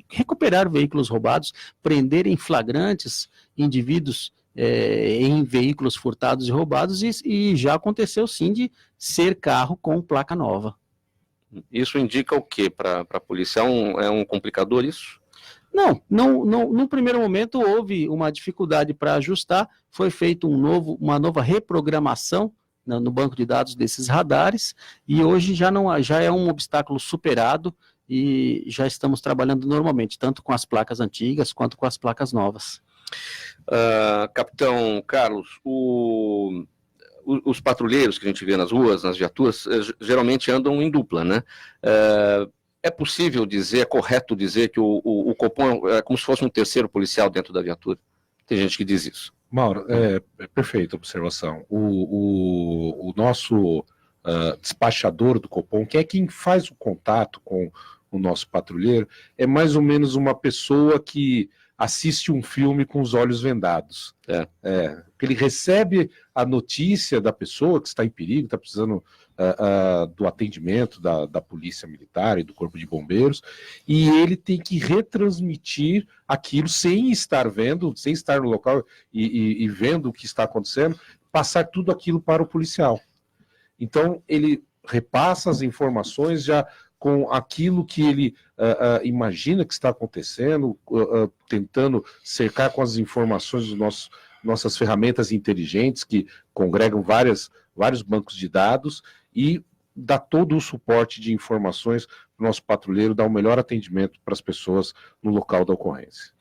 recuperar veículos roubados, prender em flagrantes indivíduos em veículos furtados e roubados, e já aconteceu sim de ser carro com placa nova. Isso indica o quê para a polícia? É um complicador isso? Não, no primeiro momento houve uma dificuldade para ajustar, foi feita uma nova reprogramação no banco de dados desses radares, e hoje já é um obstáculo superado, e já estamos trabalhando normalmente, tanto com as placas antigas quanto com as placas novas. Capitão Carlos, os patrulheiros que a gente vê nas ruas, nas viaturas, geralmente andam em dupla, né? É possível dizer, é correto dizer que o Copom é como se fosse um terceiro policial dentro da viatura? Tem gente que diz isso. Mauro, é perfeita observação. O nosso despachador do Copom, que é quem faz o contato com o nosso patrulheiro, é mais ou menos uma pessoa que assiste um filme com os olhos vendados. Ele recebe a notícia da pessoa que está em perigo, está precisando do atendimento da Polícia Militar e do Corpo de Bombeiros, e ele tem que retransmitir aquilo sem estar vendo, sem estar no local e vendo o que está acontecendo, passar tudo aquilo para o policial. Então, ele repassa as informações já com aquilo que ele imagina que está acontecendo, tentando cercar com as informações dos nossas ferramentas inteligentes que congregam vários bancos de dados, e dá todo o suporte de informações para o nosso patrulheiro, dar o melhor atendimento para as pessoas no local da ocorrência.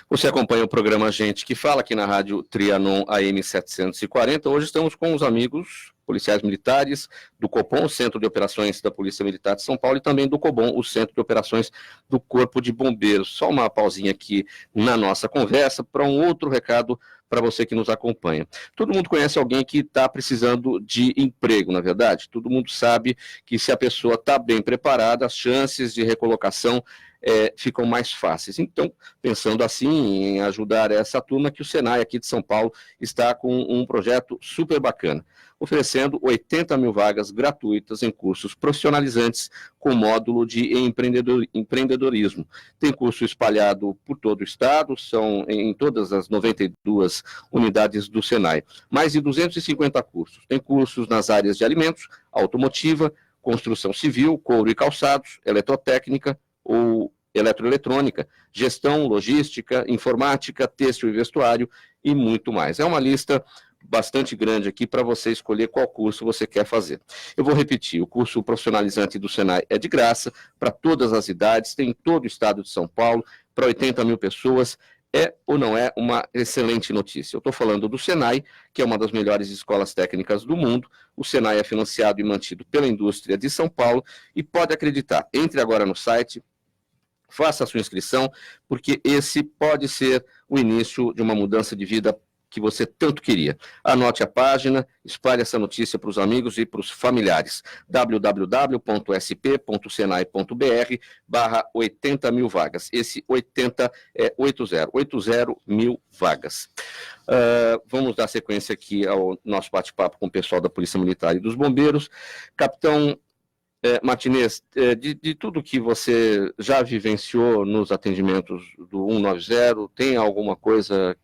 Você acompanha o programa Gente que Fala aqui na Rádio Trianon AM 740. Hoje estamos com os amigos policiais militares do Copom, o Centro de Operações da Polícia Militar de São Paulo, e também do COBOM, o Centro de Operações do Corpo de Bombeiros. Só uma pausinha aqui na nossa conversa para um outro recado para você que nos acompanha. Todo mundo conhece alguém que está precisando de emprego, na verdade? Todo mundo sabe que se a pessoa está bem preparada, as chances de recolocação ficam mais fáceis. Então, pensando assim em ajudar essa turma, que o Senai aqui de São Paulo está com um projeto super bacana, oferecendo 80 mil vagas gratuitas em cursos profissionalizantes com módulo de empreendedorismo. Tem curso espalhado por todo o estado, são em todas as 92 unidades do Senai. Mais de 250 cursos. Tem cursos nas áreas de alimentos, automotiva, construção civil, couro e calçados, eletrotécnica ou eletroeletrônica, gestão, logística, informática, têxtil e vestuário e muito mais. É uma lista bastante grande aqui para você escolher qual curso você quer fazer. Eu vou repetir, o curso profissionalizante do Senai é de graça para todas as idades, tem em todo o estado de São Paulo, para 80 mil pessoas. É ou não é uma excelente notícia? Eu estou falando do Senai, que é uma das melhores escolas técnicas do mundo. O Senai é financiado e mantido pela indústria de São Paulo, e pode acreditar, entre agora no site, faça a sua inscrição, porque esse pode ser o início de uma mudança de vida que você tanto queria. Anote a página, espalhe essa notícia para os amigos e para os familiares. www.sp.senai.br/80 mil vagas. Esse 80 é 80 mil vagas. Vamos dar sequência aqui ao nosso bate-papo com o pessoal da Polícia Militar e dos Bombeiros. Capitão Martinez, de tudo que você já vivenciou nos atendimentos do 190, tem alguma coisa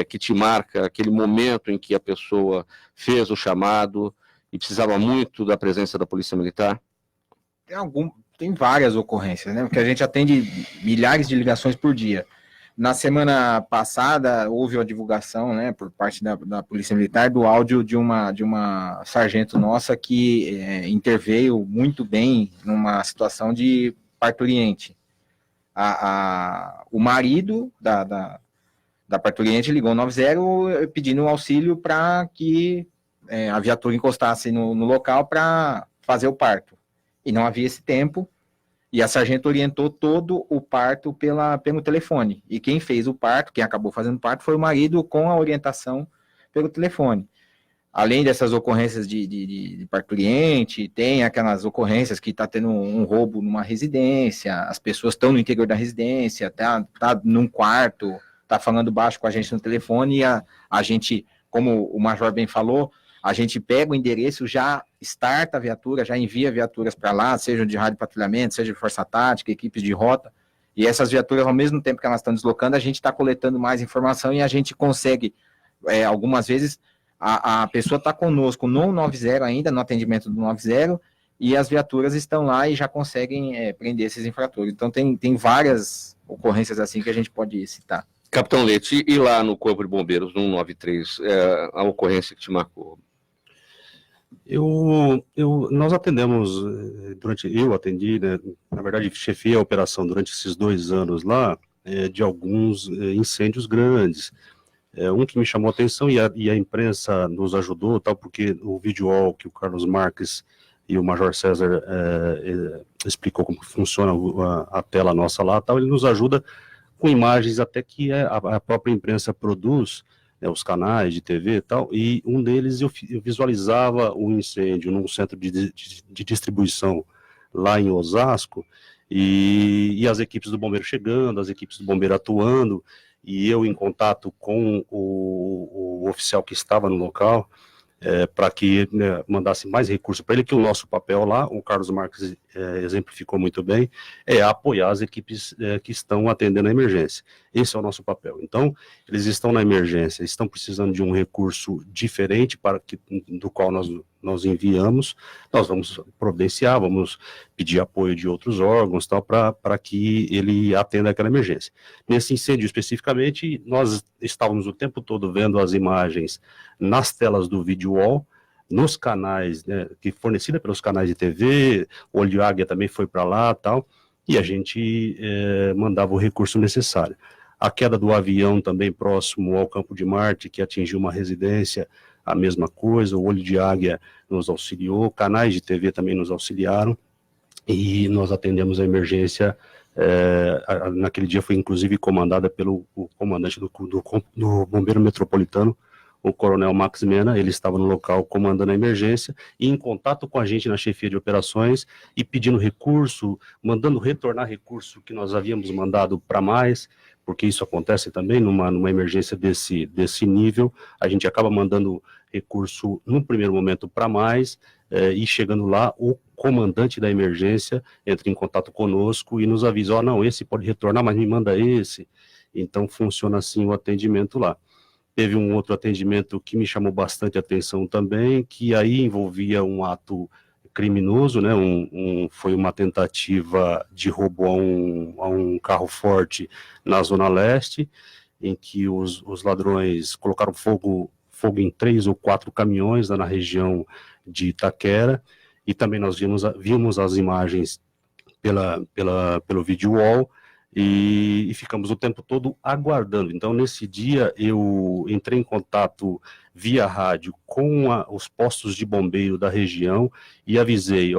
que te marca, aquele momento em que a pessoa fez o chamado e precisava muito da presença da Polícia Militar? Tem várias ocorrências, né? Porque a gente atende milhares de ligações por dia. Na semana passada, houve a divulgação, né, por parte da Polícia Militar, do áudio de uma sargento nossa que interveio muito bem numa situação de parturiente. O marido da parturiente ligou 90 pedindo auxílio para que a viatura encostasse no local para fazer o parto. E não havia esse tempo, E a sargento orientou todo o parto pelo telefone. E quem fez o parto, quem acabou fazendo o parto, foi o marido com a orientação pelo telefone. Além dessas ocorrências de parturiente, tem aquelas ocorrências que está tendo um roubo numa residência, as pessoas estão no interior da residência, tá num quarto, tá falando baixo com a gente no telefone, e a gente, como o Major bem falou, a gente pega o endereço, já starta a viatura, já envia viaturas para lá, seja de rádio patrulhamento, seja de força tática, equipes de rota, e essas viaturas, ao mesmo tempo que elas estão deslocando, a gente está coletando mais informação e a gente consegue, algumas vezes, a pessoa está conosco no 90 ainda, no atendimento do 90, e as viaturas estão lá e já conseguem prender esses infratores. Então, tem várias ocorrências assim que a gente pode citar. Capitão Leite, e lá no Corpo de Bombeiros, no 193, a ocorrência que te marcou? Nós atendemos, eu atendi, né, na verdade, chefiei a operação durante esses 2 anos lá, de alguns incêndios grandes. Um que me chamou a atenção e a imprensa nos ajudou, tal, porque o vídeo que o Carlos Marques e o Major César explicou como funciona a tela nossa lá, tal, ele nos ajuda com imagens até que a própria imprensa produz, né, os canais de TV e tal, e um deles eu visualizava um incêndio num centro de distribuição lá em Osasco, e as equipes do bombeiro chegando, as equipes do bombeiro atuando, e eu em contato com o oficial que estava no local, para que, né, mandasse mais recursos para ele, que o nosso papel lá, o Carlos Marques exemplificou muito bem, é apoiar as equipes que estão atendendo a emergência. Esse é o nosso papel. Então, eles estão na emergência, estão precisando de um recurso diferente do qual nós enviamos, nós vamos providenciar, vamos pedir apoio de outros órgãos, tal, para que ele atenda aquela emergência. Nesse incêndio especificamente, nós estávamos o tempo todo vendo as imagens nas telas do vídeo wall, nos canais, né, que fornecida pelos canais de TV, o Olho de Águia também foi para lá, tal, e a gente mandava o recurso necessário. A queda do avião também próximo ao Campo de Marte, que atingiu uma residência, a mesma coisa, o Olho de Águia nos auxiliou, canais de TV também nos auxiliaram, e nós atendemos a emergência. Naquele dia foi inclusive comandada pelo comandante do Bombeiro Metropolitano, o Coronel Max Mena. Ele estava no local comandando a emergência e em contato com a gente na chefia de operações e pedindo recurso, mandando retornar recurso que nós havíamos mandado para mais, porque isso acontece também numa emergência desse nível, a gente acaba mandando recurso no primeiro momento para mais, e chegando lá, o comandante da emergência entra em contato conosco e nos avisa, não, esse pode retornar, mas me manda esse. Então funciona assim o atendimento lá. Teve um outro atendimento que me chamou bastante atenção também, que aí envolvia um ato criminoso, né? Foi uma tentativa de roubo a um carro forte na Zona Leste, em que os ladrões colocaram fogo em 3 ou 4 caminhões lá na região de Itaquera, e também nós vimos as imagens pelo vídeo wall, e ficamos o tempo todo aguardando. Então, nesse dia, eu entrei em contato via rádio com os postos de bombeiro da região e avisei,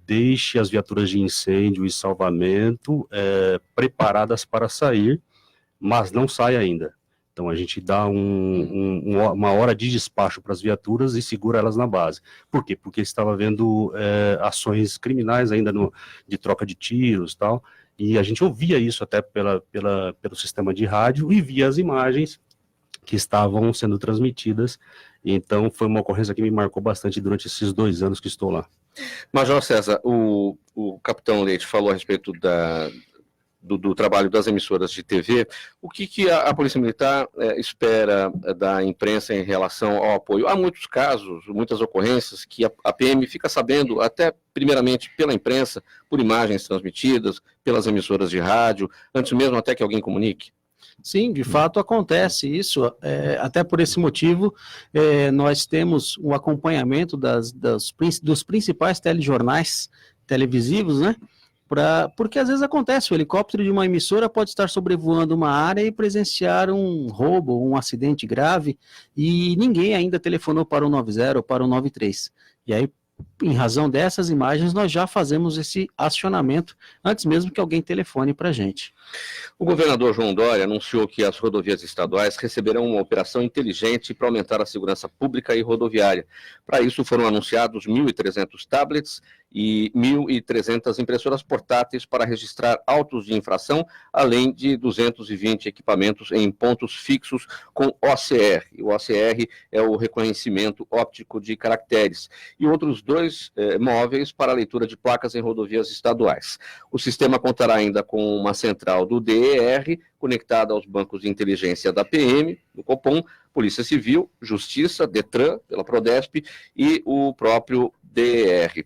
deixe as viaturas de incêndio e salvamento preparadas para sair, mas não sai ainda. Então, a gente dá uma hora de despacho para as viaturas e segura elas na base. Por quê? Porque estava havendo ações criminais ainda de troca de tiros e tal, e a gente ouvia isso até pelo sistema de rádio e via as imagens que estavam sendo transmitidas. Então, foi uma ocorrência que me marcou bastante durante esses 2 anos que estou lá. Major César, o capitão Leite falou a respeito do trabalho das emissoras de TV. O que a Polícia Militar espera da imprensa em relação ao apoio? Há muitos casos, muitas ocorrências que a PM fica sabendo, até primeiramente pela imprensa, por imagens transmitidas, pelas emissoras de rádio, antes mesmo até que alguém comunique. Sim, de fato acontece isso, até por esse motivo nós temos um acompanhamento dos principais telejornais televisivos, né? Porque às vezes acontece, o helicóptero de uma emissora pode estar sobrevoando uma área e presenciar um roubo, um acidente grave, e ninguém ainda telefonou para o 90 ou para o 93. E aí em razão dessas imagens, nós já fazemos esse acionamento antes mesmo que alguém telefone para a gente. O governador João Dória anunciou que as rodovias estaduais receberão uma operação inteligente para aumentar a segurança pública e rodoviária. Para isso, foram anunciados 1.300 tablets e 1.300 impressoras portáteis para registrar autos de infração, além de 220 equipamentos em pontos fixos com OCR. O OCR é o reconhecimento óptico de caracteres. E outros 2 móveis para leitura de placas em rodovias estaduais. O sistema contará ainda com uma central do DER, conectada aos bancos de inteligência da PM, do Copom, Polícia Civil, Justiça, Detran, pela Prodesp e o próprio DER.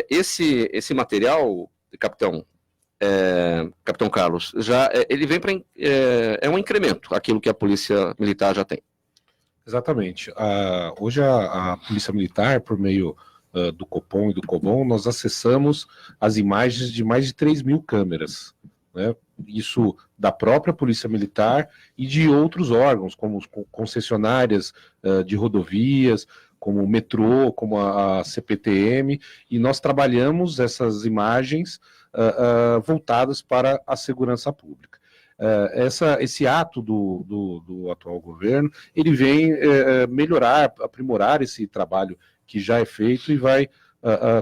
Esse material, capitão Carlos, ele vem para é um incremento, aquilo que a Polícia Militar já tem. Exatamente. Hoje a Polícia Militar, por meio do Copom e do Cobom, nós acessamos as imagens de mais de 3.000 câmeras, né? Isso da própria Polícia Militar e de outros órgãos, como concessionárias de rodovias, como o metrô, como a CPTM, e nós trabalhamos essas imagens voltadas para a segurança pública. Esse ato do atual governo, ele vem melhorar, aprimorar esse trabalho que já é feito e vai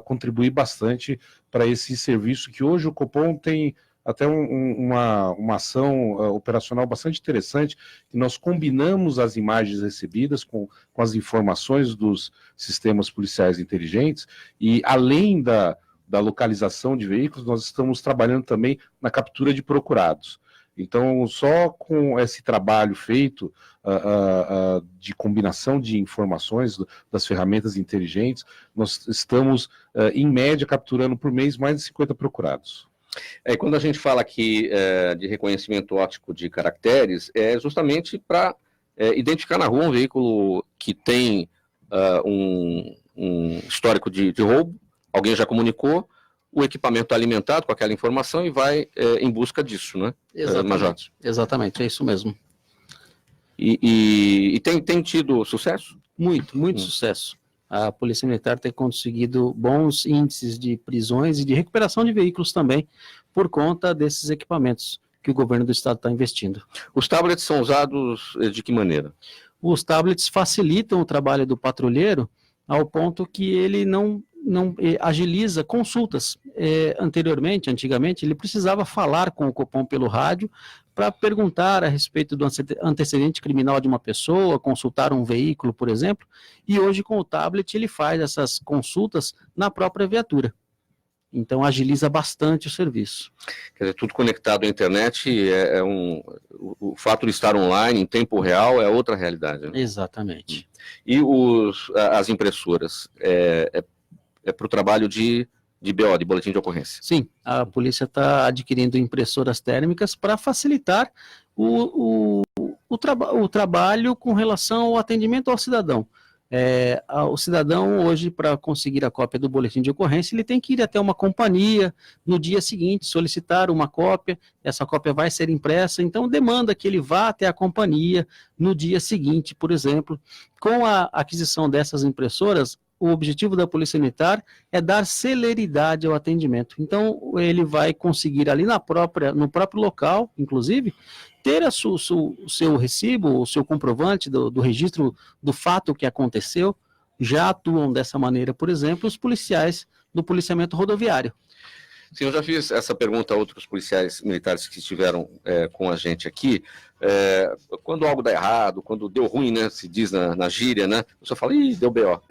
contribuir bastante para esse serviço que hoje o Copom tem até uma ação operacional bastante interessante, que nós combinamos as imagens recebidas com as informações dos sistemas policiais inteligentes, e além da localização de veículos, nós estamos trabalhando também na captura de procurados. Então, só com esse trabalho feito de combinação de informações das ferramentas inteligentes, nós estamos, em média, capturando por mês mais de 50 procurados. Quando a gente fala aqui de reconhecimento óptico de caracteres, é justamente para identificar na rua um veículo que tem um histórico de roubo, alguém já comunicou, o equipamento é alimentado com aquela informação e vai em busca disso, né? Major? Exatamente, é isso mesmo. E tem tido sucesso? Muito sucesso. A Polícia Militar tem conseguido bons índices de prisões e de recuperação de veículos também, por conta desses equipamentos que o governo do estado está investindo. Os tablets são usados de que maneira? Os tablets facilitam o trabalho do patrulheiro ao ponto que ele não agiliza consultas. Antigamente, ele precisava falar com o Copom pelo rádio para perguntar a respeito do antecedente criminal de uma pessoa, consultar um veículo, por exemplo, e hoje com o tablet ele faz essas consultas na própria viatura. Então agiliza bastante o serviço. Quer dizer, tudo conectado à internet, o fato de estar online em tempo real é outra realidade, né? Exatamente. E as impressoras, para o trabalho de BO, de boletim de ocorrência? Sim, a polícia está adquirindo impressoras térmicas para facilitar o trabalho com relação ao atendimento ao cidadão. O cidadão hoje, para conseguir a cópia do boletim de ocorrência, ele tem que ir até uma companhia no dia seguinte, solicitar uma cópia, essa cópia vai ser impressa, então demanda que ele vá até a companhia no dia seguinte, por exemplo. Com a aquisição dessas impressoras, o objetivo da Polícia Militar é dar celeridade ao atendimento. Então, ele vai conseguir ali no próprio local, inclusive, ter o seu recibo, o seu comprovante do registro do fato que aconteceu. Já atuam dessa maneira, por exemplo, os policiais do policiamento rodoviário. Sim, eu já fiz essa pergunta a outros policiais militares que estiveram com a gente aqui. Quando algo dá errado, quando deu ruim, né, se diz na gíria, né, a pessoa fala, deu BO.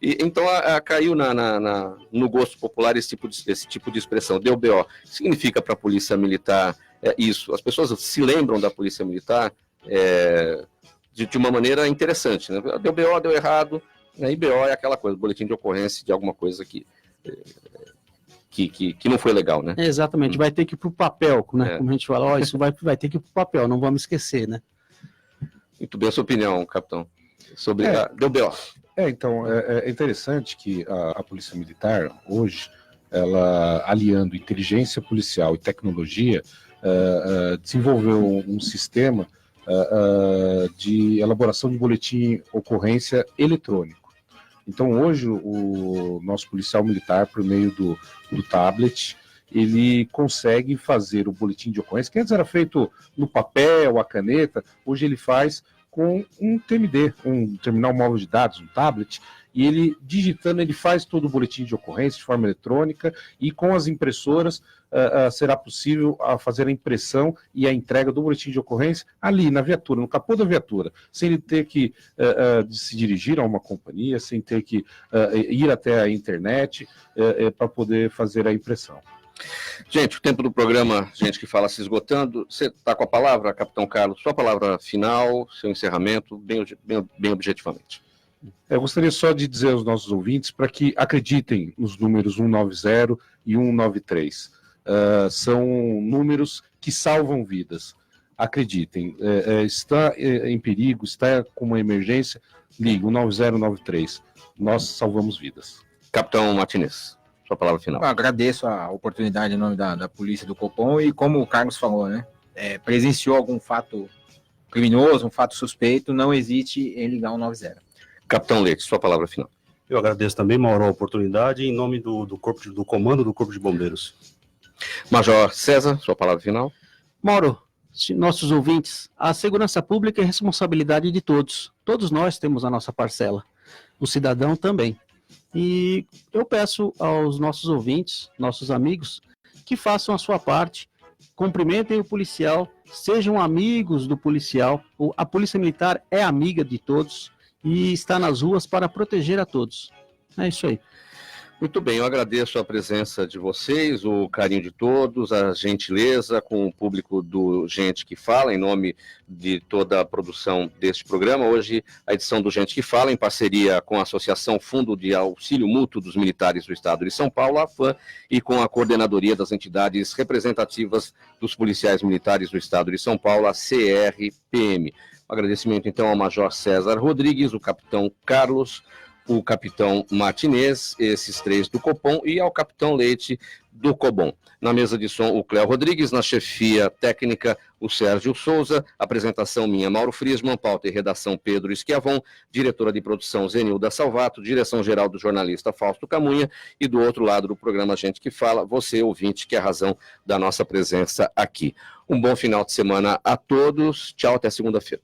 Então caiu no gosto popular esse tipo de expressão, deu BO. Significa para a Polícia Militar isso? As pessoas se lembram da Polícia Militar de uma maneira interessante, né? Deu BO, deu errado, né? E BO é aquela coisa, boletim de ocorrência de alguma coisa que não foi legal, né? Exatamente, vai ter que ir para o papel, né? Como a gente fala, isso vai ter que ir para o papel, não vamos esquecer, né? Muito bem, a sua opinião, capitão, sobre deu BO. Então, é interessante que a Polícia Militar, hoje, ela, aliando inteligência policial e tecnologia, desenvolveu um sistema de elaboração de boletim ocorrência eletrônico. Então, hoje, o nosso policial militar, por meio do tablet, ele consegue fazer o boletim de ocorrência, que antes era feito no papel, a caneta, hoje ele faz com um TMD, um terminal móvel de dados, um tablet, e ele, digitando, ele faz todo o boletim de ocorrência de forma eletrônica, e com as impressoras será possível fazer a impressão e a entrega do boletim de ocorrência ali na viatura, no capô da viatura, sem ele ter que se dirigir a uma companhia, sem ter que ir até a internet para poder fazer a impressão. Gente, o tempo do programa, gente que fala se esgotando. Você está com a palavra, capitão Carlos, sua palavra final, seu encerramento, bem objetivamente. Eu gostaria só de dizer aos nossos ouvintes para que acreditem nos números 190 e 193. São números que salvam vidas. Acreditem, está em perigo, está com uma emergência, ligue 190 193. Nós salvamos vidas. Capitão Martinez, sua palavra final. Eu agradeço a oportunidade em nome da polícia do Copom e como o Carlos falou, né? Presenciou algum fato criminoso, um fato suspeito, não hesite em ligar 190. Capitão Leite, sua palavra final. Eu agradeço também, Mauro, a oportunidade em nome do comando do Corpo de Bombeiros. Major César, sua palavra final. Mauro, nossos ouvintes, a segurança pública é responsabilidade de todos. Todos nós temos a nossa parcela. O cidadão também. E eu peço aos nossos ouvintes, nossos amigos, que façam a sua parte, cumprimentem o policial, sejam amigos do policial. A Polícia Militar é amiga de todos e está nas ruas para proteger a todos. É isso aí. Muito bem, eu agradeço a presença de vocês, o carinho de todos, a gentileza com o público do Gente que Fala, em nome de toda a produção deste programa. Hoje, a edição do Gente que Fala, em parceria com a Associação Fundo de Auxílio Mútuo dos Militares do Estado de São Paulo, a AFAM, e com a Coordenadoria das Entidades Representativas dos Policiais Militares do Estado de São Paulo, a CRPM. Um agradecimento, então, ao Major César Rodrigues, o Capitão Carlos, o Capitão Martinez, esses três do Copom, e ao Capitão Leite do Cobom. Na mesa de som, o Cléo Rodrigues, na chefia técnica, o Sérgio Souza, apresentação minha, Mauro Friesman, pauta e redação Pedro Schiavon, diretora de produção Zenilda Salvato, direção-geral do jornalista Fausto Camunha, e do outro lado do programa Gente que Fala, você, ouvinte, que é a razão da nossa presença aqui. Um bom final de semana a todos, tchau, até segunda-feira.